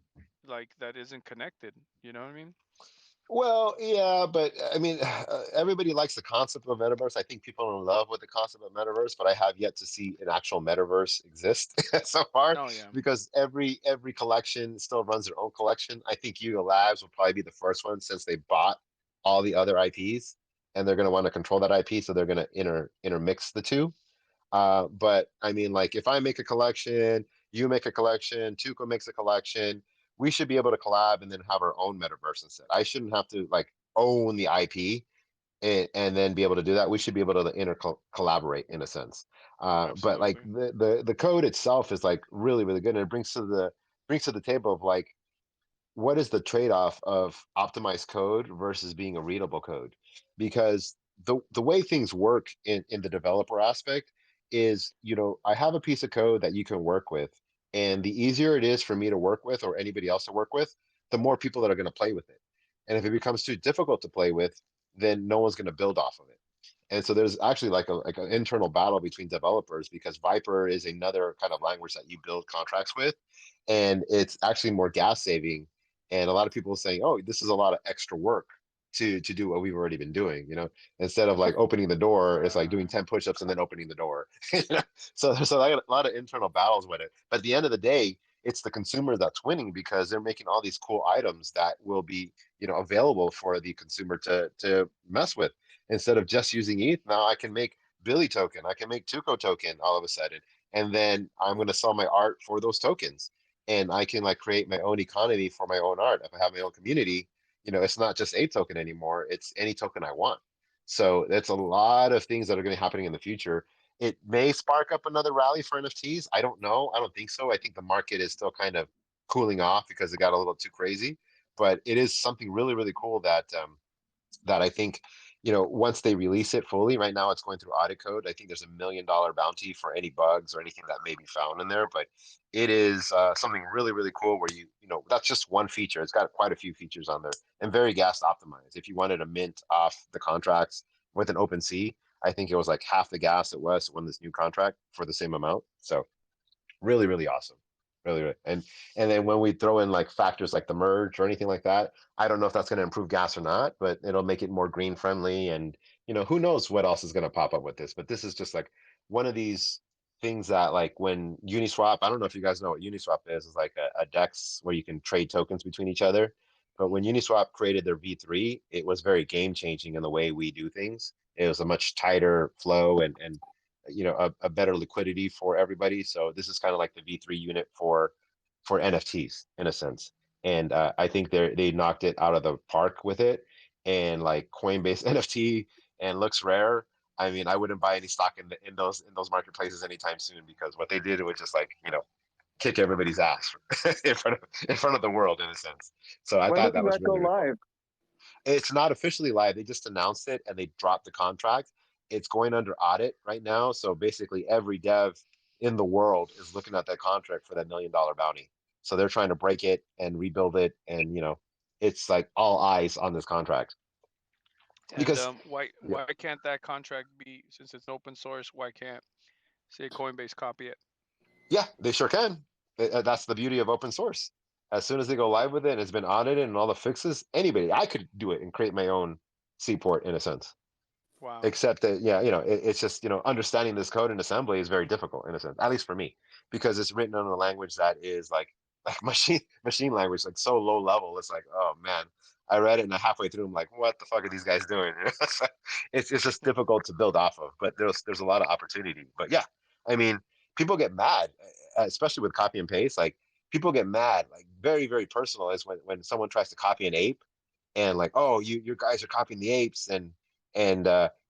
like that isn't connected. You know what I mean? Well, yeah, but I mean, everybody likes the concept of a metaverse. I think people are in love with the concept of metaverse, but I have yet to see an actual metaverse exist so far, Oh yeah. because every collection still runs their own collection. I think Yuga Labs will probably be the first one since they bought all the other IPs, and they're going to want to control that IP, so they're going to intermix the two. But I mean, like, if I make a collection, you make a collection, Tuco makes a collection, we should be able to collab and then have our own metaverse instead. I shouldn't have to like own the IP and then be able to do that. We should be able to collaborate in a sense. But like Absolutely. the code itself is like really really good, and it brings to the table of like, what is the trade-off of optimized code versus being a readable code? Because the way things work in the developer aspect is, I have a piece of code that you can work with, and the easier it is for me to work with or anybody else to work with, the more people that are going to play with it. And if it becomes too difficult to play with, then no one's going to build off of it. And so there's actually like an internal battle between developers, because Viper is another kind of language that you build contracts with, and it's actually more gas saving. And a lot of people are saying, "Oh, this is a lot of extra work to do what we've already been doing." Instead of like opening the door, it's like doing 10 push-ups and then opening the door. So there's a lot of internal battles with it. But at the end of the day, it's the consumer that's winning, because they're making all these cool items that will be, available for the consumer to mess with. Instead of just using ETH, now I can make Billy token, I can make Tuco token all of a sudden, and then I'm going to sell my art for those tokens, and I can like create my own economy for my own art. If I have my own community, it's not just a token anymore; it's any token I want. So that's a lot of things that are going to be happening in the future. It may spark up another rally for NFTs. I don't know. I don't think so. I think the market is still kind of cooling off because it got a little too crazy. But it is something really, really cool that I think, once they release it fully. Right now it's going through audit code. I think there's $1 million bounty for any bugs or anything that may be found in there, but it is something really, really cool where that's just one feature. It's got quite a few features on there, and very gas optimized. If you wanted to mint off the contracts with an Opensea, I think it was like half the gas it was when this new contract for the same amount. So really, really awesome. Really, really. And then when we throw in like factors like the merge or anything like that, I don't know if that's going to improve gas or not, but it'll make it more green friendly. And who knows what else is going to pop up with this. But this is just like one of these things that, like, when Uniswap, I don't know if you guys know what Uniswap is. It's like a DEX where you can trade tokens between each other. But when Uniswap created their V3, it was very game changing in the way we do things. It was a much tighter flow, and a better liquidity for everybody. So this is kind of like the V3 unit for NFTs in a sense. And I think they knocked it out of the park with it. And like Coinbase NFT and Looks Rare, I mean, I wouldn't buy any stock in those marketplaces anytime soon, because what they did was just like, kick everybody's ass in front of the world in a sense. So I When thought does that was that go really, really cool. live? It's not officially live. They just announced it and they dropped the contract. It's going under audit right now. So basically, every dev in the world is looking at that contract for that $1 million bounty. So they're trying to break it and rebuild it. And, it's like all eyes on this contract. And Because, why yeah, why can't that contract be, since it's open source? Why can't, say, Coinbase copy it? yeah, they sure can. That's the beauty of open source. As soon as they go live with it and it's been audited and all the fixes, I could do it and create my own Seaport in a sense. Wow. Except that, yeah, it's just, understanding this code in assembly is very difficult in a sense, at least for me, because it's written in a language that is like machine language, like so low level. It's like, oh man, I read it and halfway through I'm like, what the fuck are these guys doing? It's just difficult to build off of, but there's a lot of opportunity. But yeah, I mean, people get mad, especially with copy and paste. Like, people get mad, like very, very personal, is when someone tries to copy an ape, and like, oh, you guys are copying the apes, and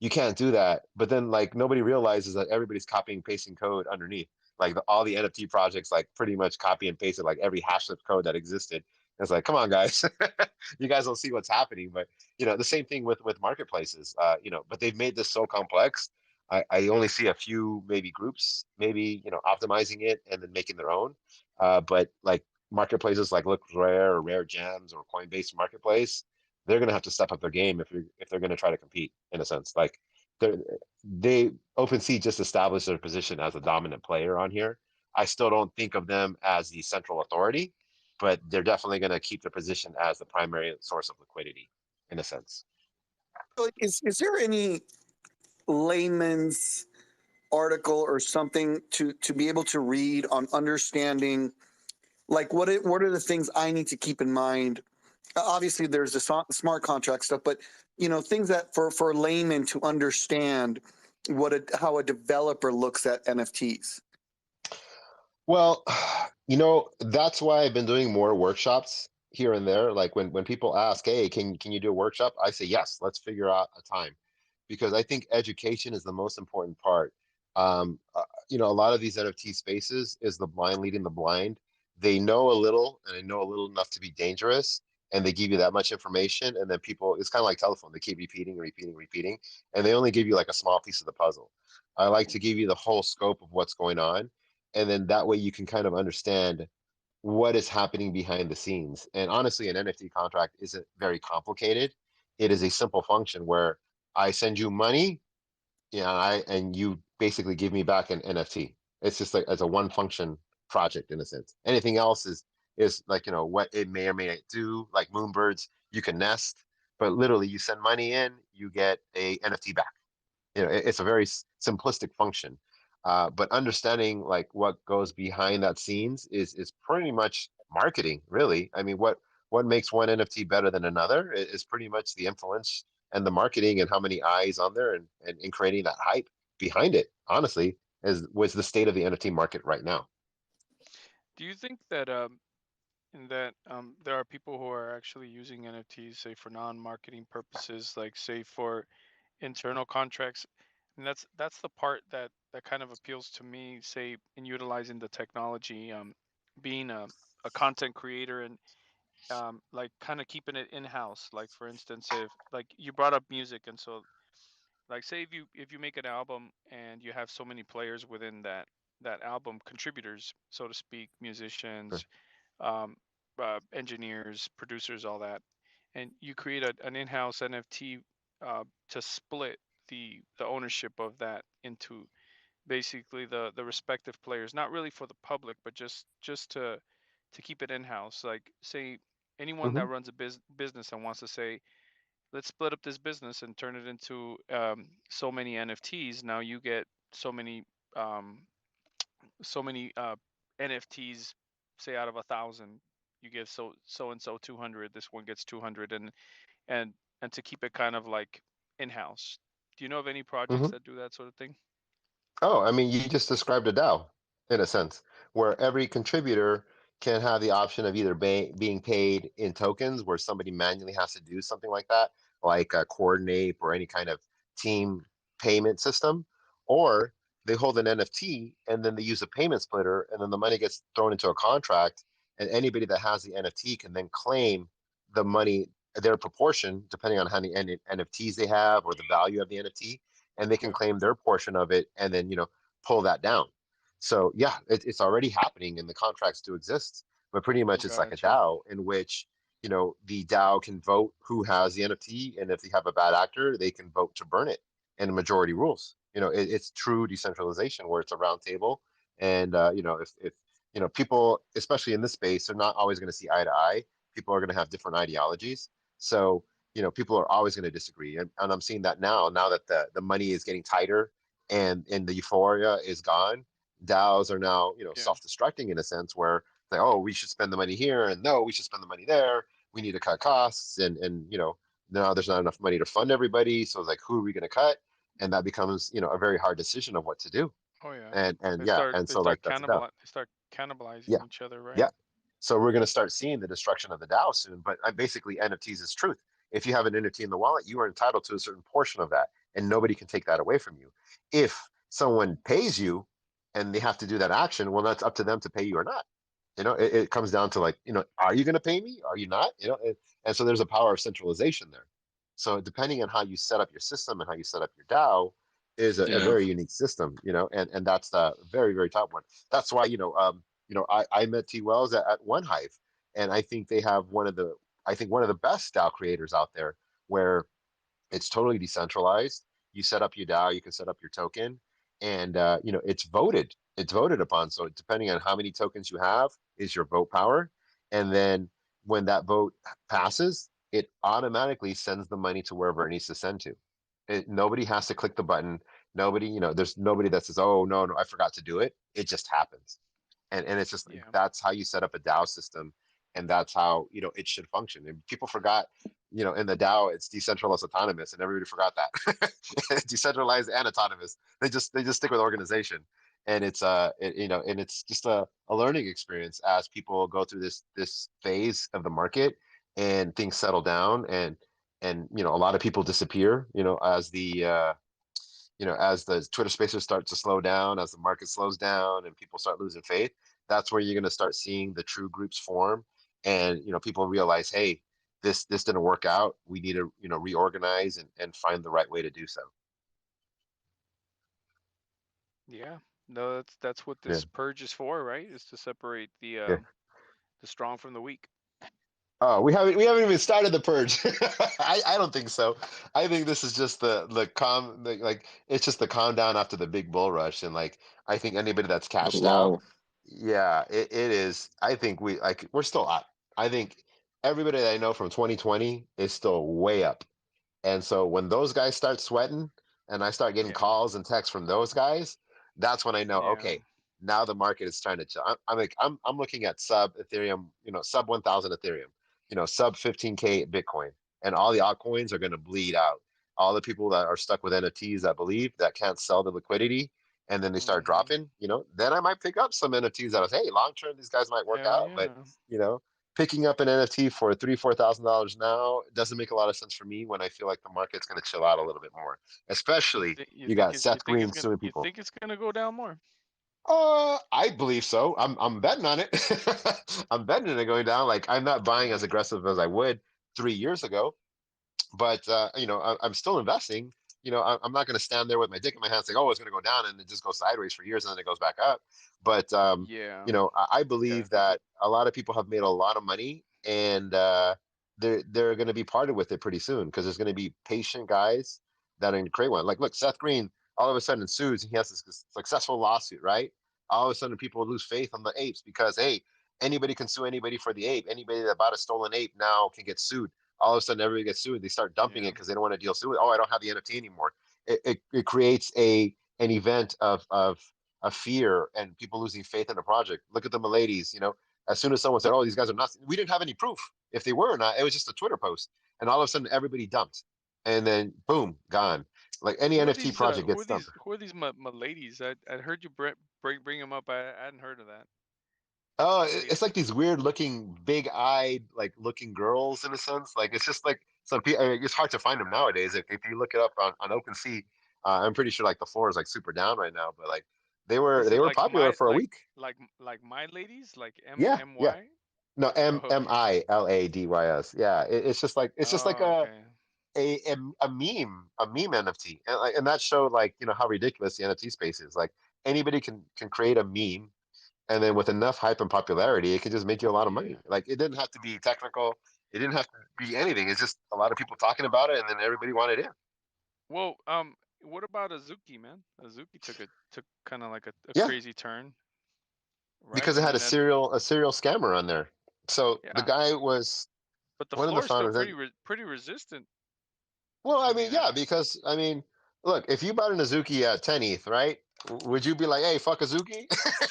you can't do that. But then like nobody realizes that everybody's copying and pasting code underneath. Like all the NFT projects like pretty much copy and pasted like every hashless code that existed. It's like, come on, guys, you guys don't see what's happening. But the same thing with marketplaces. But they've made this so complex. I only see a few maybe groups maybe optimizing it and then making their own. But like marketplaces like Look Rare or Rare Gems or Coinbase Marketplace, they're going to have to step up their game if they're going to try to compete in a sense. Like they OpenSea just established their position as a dominant player on here. I still don't think of them as the central authority, but they're definitely going to keep their position as the primary source of liquidity. in a sense. Is there any layman's article or something to be able to read on understanding, like what are the things I need to keep in mind? Obviously, there's the smart contract stuff, but things that for a layman to understand how a developer looks at NFTs. Well, that's why I've been doing more workshops here and there. Like when people ask, hey, can you do a workshop? I say, yes, let's figure out a time, because I think education is the most important part. A lot of these NFT spaces is the blind leading the blind. They know a little, and they know a little enough to be dangerous, and they give you that much information, and then people, it's kind of like telephone. They keep repeating, and they only give you like a small piece of the puzzle. I like to give you the whole scope of what's going on, and then that way you can kind of understand what is happening behind the scenes. And honestly, an NFT contract isn't very complicated. It is a simple function where I send you money, and you basically give me back an NFT. It's just like as a one function project in a sense. Anything else is like what it may or may not do. Like Moonbirds, you can nest, but literally you send money in, you get a NFT back. It's a very simplistic function. But understanding like what goes behind that scenes is pretty much marketing, really. I mean, what makes one NFT better than another is pretty much the influence and the marketing and how many eyes on there, and in creating that hype behind it. Honestly, was the state of the NFT market right now. Do you think that there are people who are actually using NFTs, say for non-marketing purposes, like say for internal contracts? And that's the part that kind of appeals to me, say in utilizing the technology, being a content creator and like kind of keeping it in-house. Like for instance, if like you brought up music, and so like say if you make an album and you have so many players within that album, contributors, so to speak, musicians, Sure. engineers, producers, all that, and you create an in-house NFT to split the ownership of that into basically the respective players, not really for the public, but just to keep it in-house. Like say anyone Hmm. that runs a business and wants to say, let's split up this business and turn it into so many NFTs. Now you get so many um, so many NFTs. Say out of 1,000, you give so and so 200. This one gets 200, and and to keep it kind of like in-house. Do you know of any projects Hmm. that do that sort of thing? Oh, I mean, you just described a DAO in a sense, where every contributor can have the option of either being paid in tokens, where somebody manually has to do something like that, like coordinate or any kind of team payment system, or they hold an NFT and then they use a payment splitter, and then the money gets thrown into a contract, and anybody that has the NFT can then claim the money, their proportion, depending on how many NFTs they have or the value of the NFT, and they can Okay. claim their portion of it and then pull that down. So yeah, it's already happening and the contracts do exist, but pretty much it's like a Gotcha. DAO in which the DAO can vote who has the NFT, and if they have a bad actor they can vote to burn it, and majority rules. It's true decentralization where it's a round table, and if people, especially in this space, they're not always going to see eye to eye. People are going to have different ideologies, so people are always going to disagree, and I'm seeing that now that the money is getting tighter, and the euphoria is gone. DAOs are now Yeah. self-destructing in a sense where like, oh, we should spend the money here, and no, we should spend the money there. We need to cut costs, and now there's not enough money to fund everybody, so it's like, who are we going to cut? And that becomes a very hard decision of what to do. Oh yeah. And They yeah, start and they so like start that's a DAO. cannibalizing Yeah, each other, right? yeah. So we're going to start seeing the destruction of the DAO soon. But basically, NFTs is truth. If you have an NFT in the wallet, you are entitled to a certain portion of that, and nobody can take that away from you. If someone pays you and they have to do that action, well, that's up to them to pay you or not. It comes down to like, are you going to pay me? Are you not? And so there's a power of centralization there. So depending on how you set up your system and how you set up your DAO is a Yeah. very unique system, and that's the very, very top one. That's why, I met T Wells at One Hive, and I think they have one of the best DAO creators out there, where it's totally decentralized. You set up your DAO, you can set up your token, and it's voted. It's voted upon. So depending on how many tokens you have is your vote power, and then when that vote passes, it automatically sends the money to wherever it needs to send to. Nobody has to click the button. Nobody, there's nobody that says, oh, no, I forgot to do it. It just happens. And it's just, Yeah. that's how you set up a DAO system. And that's how, it should function. And people forgot, in the DAO, it's decentralized autonomous, and everybody forgot that. Decentralized and autonomous. They just stick with organization. And it's and it's just a learning experience as people go through this phase of the market and things settle down, and a lot of people disappear, as the Twitter spaces start to slow down, as the market slows down and people start losing faith. That's where you're going to start seeing the true groups form, and people realize, hey, this didn't work out. We need to reorganize and find the right way to do so. Yeah. No, that's what Yeah, this purge is for, right? Is to separate yeah. the strong from the weak. Oh, we haven't even started the purge. I don't think so. I think this is just like it's just the calm down after the big bull rush, and like I think anybody that's cashed out, Wow. yeah, it is. I think we're still up. I think everybody that I know from 2020 is still way up. And so when those guys start sweating and I start getting Yeah. calls and texts from those guys, that's when I know, Yeah. okay, now the market is trying to chill. I'm looking at sub Ethereum, sub 1,000 Ethereum, sub 15K Bitcoin, and all the altcoins are going to bleed out. All the people that are stuck with NFTs that believe that can't sell the liquidity, and then they start Mm-hmm. dropping, then I might pick up some NFTs that was, hey, long term these guys might work Hell out, but yeah. you know picking up an NFT for $3,000-4,000 now doesn't make a lot of sense for me when I feel like the market's going to chill out a little bit more. Especially you got Seth Green suing You people. think it's gonna go down more? I believe so. I'm betting on it. I'm betting on it going down. Like I'm not buying as aggressive as I would 3 years ago, but I'm still investing. I'm not going to stand there with my dick in my hand saying, "Oh, it's going to go down," and it just goes sideways for years and then it goes back up. But Yeah. I Yeah. believe Because that a lot of people have made a lot of money, and they're going to be parted with it pretty soon because there's going to be patient guys that are going to create one. Like, look, Seth Green all of a sudden sues, and he has this successful lawsuit, right? All of a sudden, people lose faith on the apes because, hey, anybody can sue anybody for the ape. Anybody that bought a stolen ape now can get sued. All of a sudden, everybody gets sued. They start dumping yeah. it because they don't want to deal sued. Oh, I don't have the NFT anymore. It creates an event of fear and people losing faith in the project. Look at the Miladys. As soon as someone said, "Oh, these guys are nuts," we didn't have any proof if they were or not. It was just a Twitter post, and all of a sudden, everybody dumped, and then boom, gone. Like any NFT project gets dumped. Who are these ladies? I heard you bring them up. I hadn't heard of that. Oh, Lady. it's like these weird looking, big eyed, like looking girls in a sense. Like it's just like some people. It's hard to find them nowadays. If you look it up on OpenSea, I'm pretty sure like the floor is like super down right now. But like they were Is they it were like popular for a week. like my ladies like Yeah, yeah. MY? No, Oh, okay. Miladys. Yeah, it's just like Oh, okay. a meme NFT, and that showed like how ridiculous the NFT space is. Like anybody can create a meme, and then with enough hype and popularity, it could just make you a lot of Yeah. money. Like it didn't have to be technical, it didn't have to be anything. It's just a lot of people talking about it, and then everybody wanted in. Well, what about Azuki, man? Azuki took kind of like a Yeah, crazy turn, right? because it I had mean a that. serial scammer on there. So the Yeah, guy was but the one of the floor is still founders. pretty resistant. Well, I I mean, mean, yeah, because I mean, look, if you bought an Azuki at 10 ETH, right? Would you be like, hey, fuck Azuki?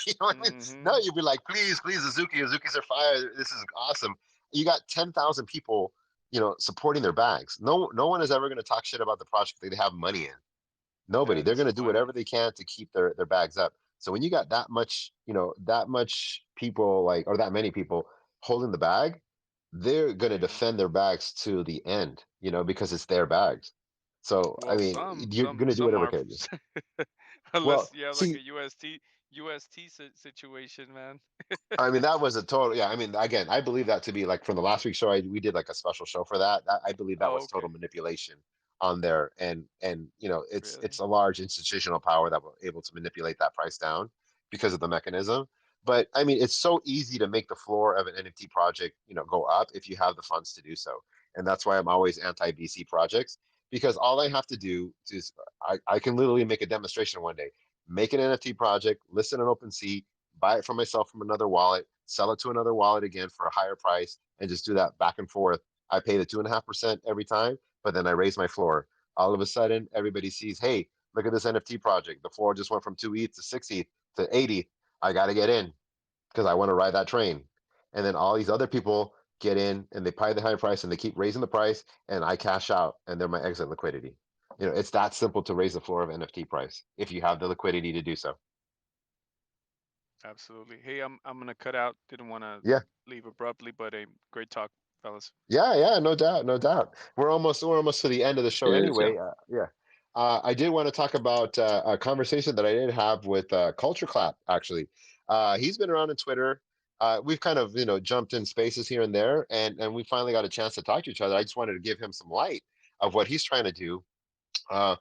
You know what I mean? No, mm-hmm. you'd be like, please, Azuki. Azukis are fire. This is awesome. You got 10,000 people, supporting their bags. No one is ever going to talk shit about the project that they have money in. Nobody. That They're is going to do funny. whatever they can to keep their bags up. So when you got that much people like, or that many people holding the bag, they're going to Yeah. defend their bags to the end, because it's their bags. So I Well, mean, you're going to do some whatever are, can do. unless Well, you have like see, a situation, man. I mean, that was a total. Yeah, I mean, again, I believe that to be like from the last week's show. We did like a special show for that. I believe that Oh, was okay. total manipulation on there, and it's Really? it's a large institutional power that were able to manipulate that price down because of the mechanism. But I mean, it's so easy to make the floor of an NFT project, go up if you have the funds to do so, and that's why I'm always anti VC projects because all I have to do is I can literally make a demonstration one day, make an NFT project, list it on OpenSea, buy it for myself from another wallet, sell it to another wallet again for a higher price, and just do that back and forth I pay the 2.5% every time, but then I raise my floor. All of a sudden, everybody sees, hey, look at this NFT project. The floor just went from 2 ETH to 6 ETH to 80. I got to get in because I want to ride that train. And then all these other people get in and they pay the high price and they keep raising the price, and I cash out and they're my exit liquidity. It's that simple to raise the floor of NFT price if you have the liquidity to do so. Absolutely. Hey, I'm gonna cut out. Didn't want to Yeah. leave abruptly, but a great talk, fellas. Yeah, no doubt, no doubt. We're almost to the end of the show Cheers, anyway. Yeah. I did want to talk about a conversation that I did have with Culture Clap, actually. He's been around on Twitter. We've kind of, jumped in spaces here and there, and we finally got a chance to talk to each other. I just wanted to give him some light of what he's trying to do. A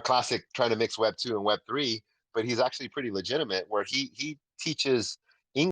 classic trying to mix Web 2 and Web 3, but he's actually pretty legitimate where he teaches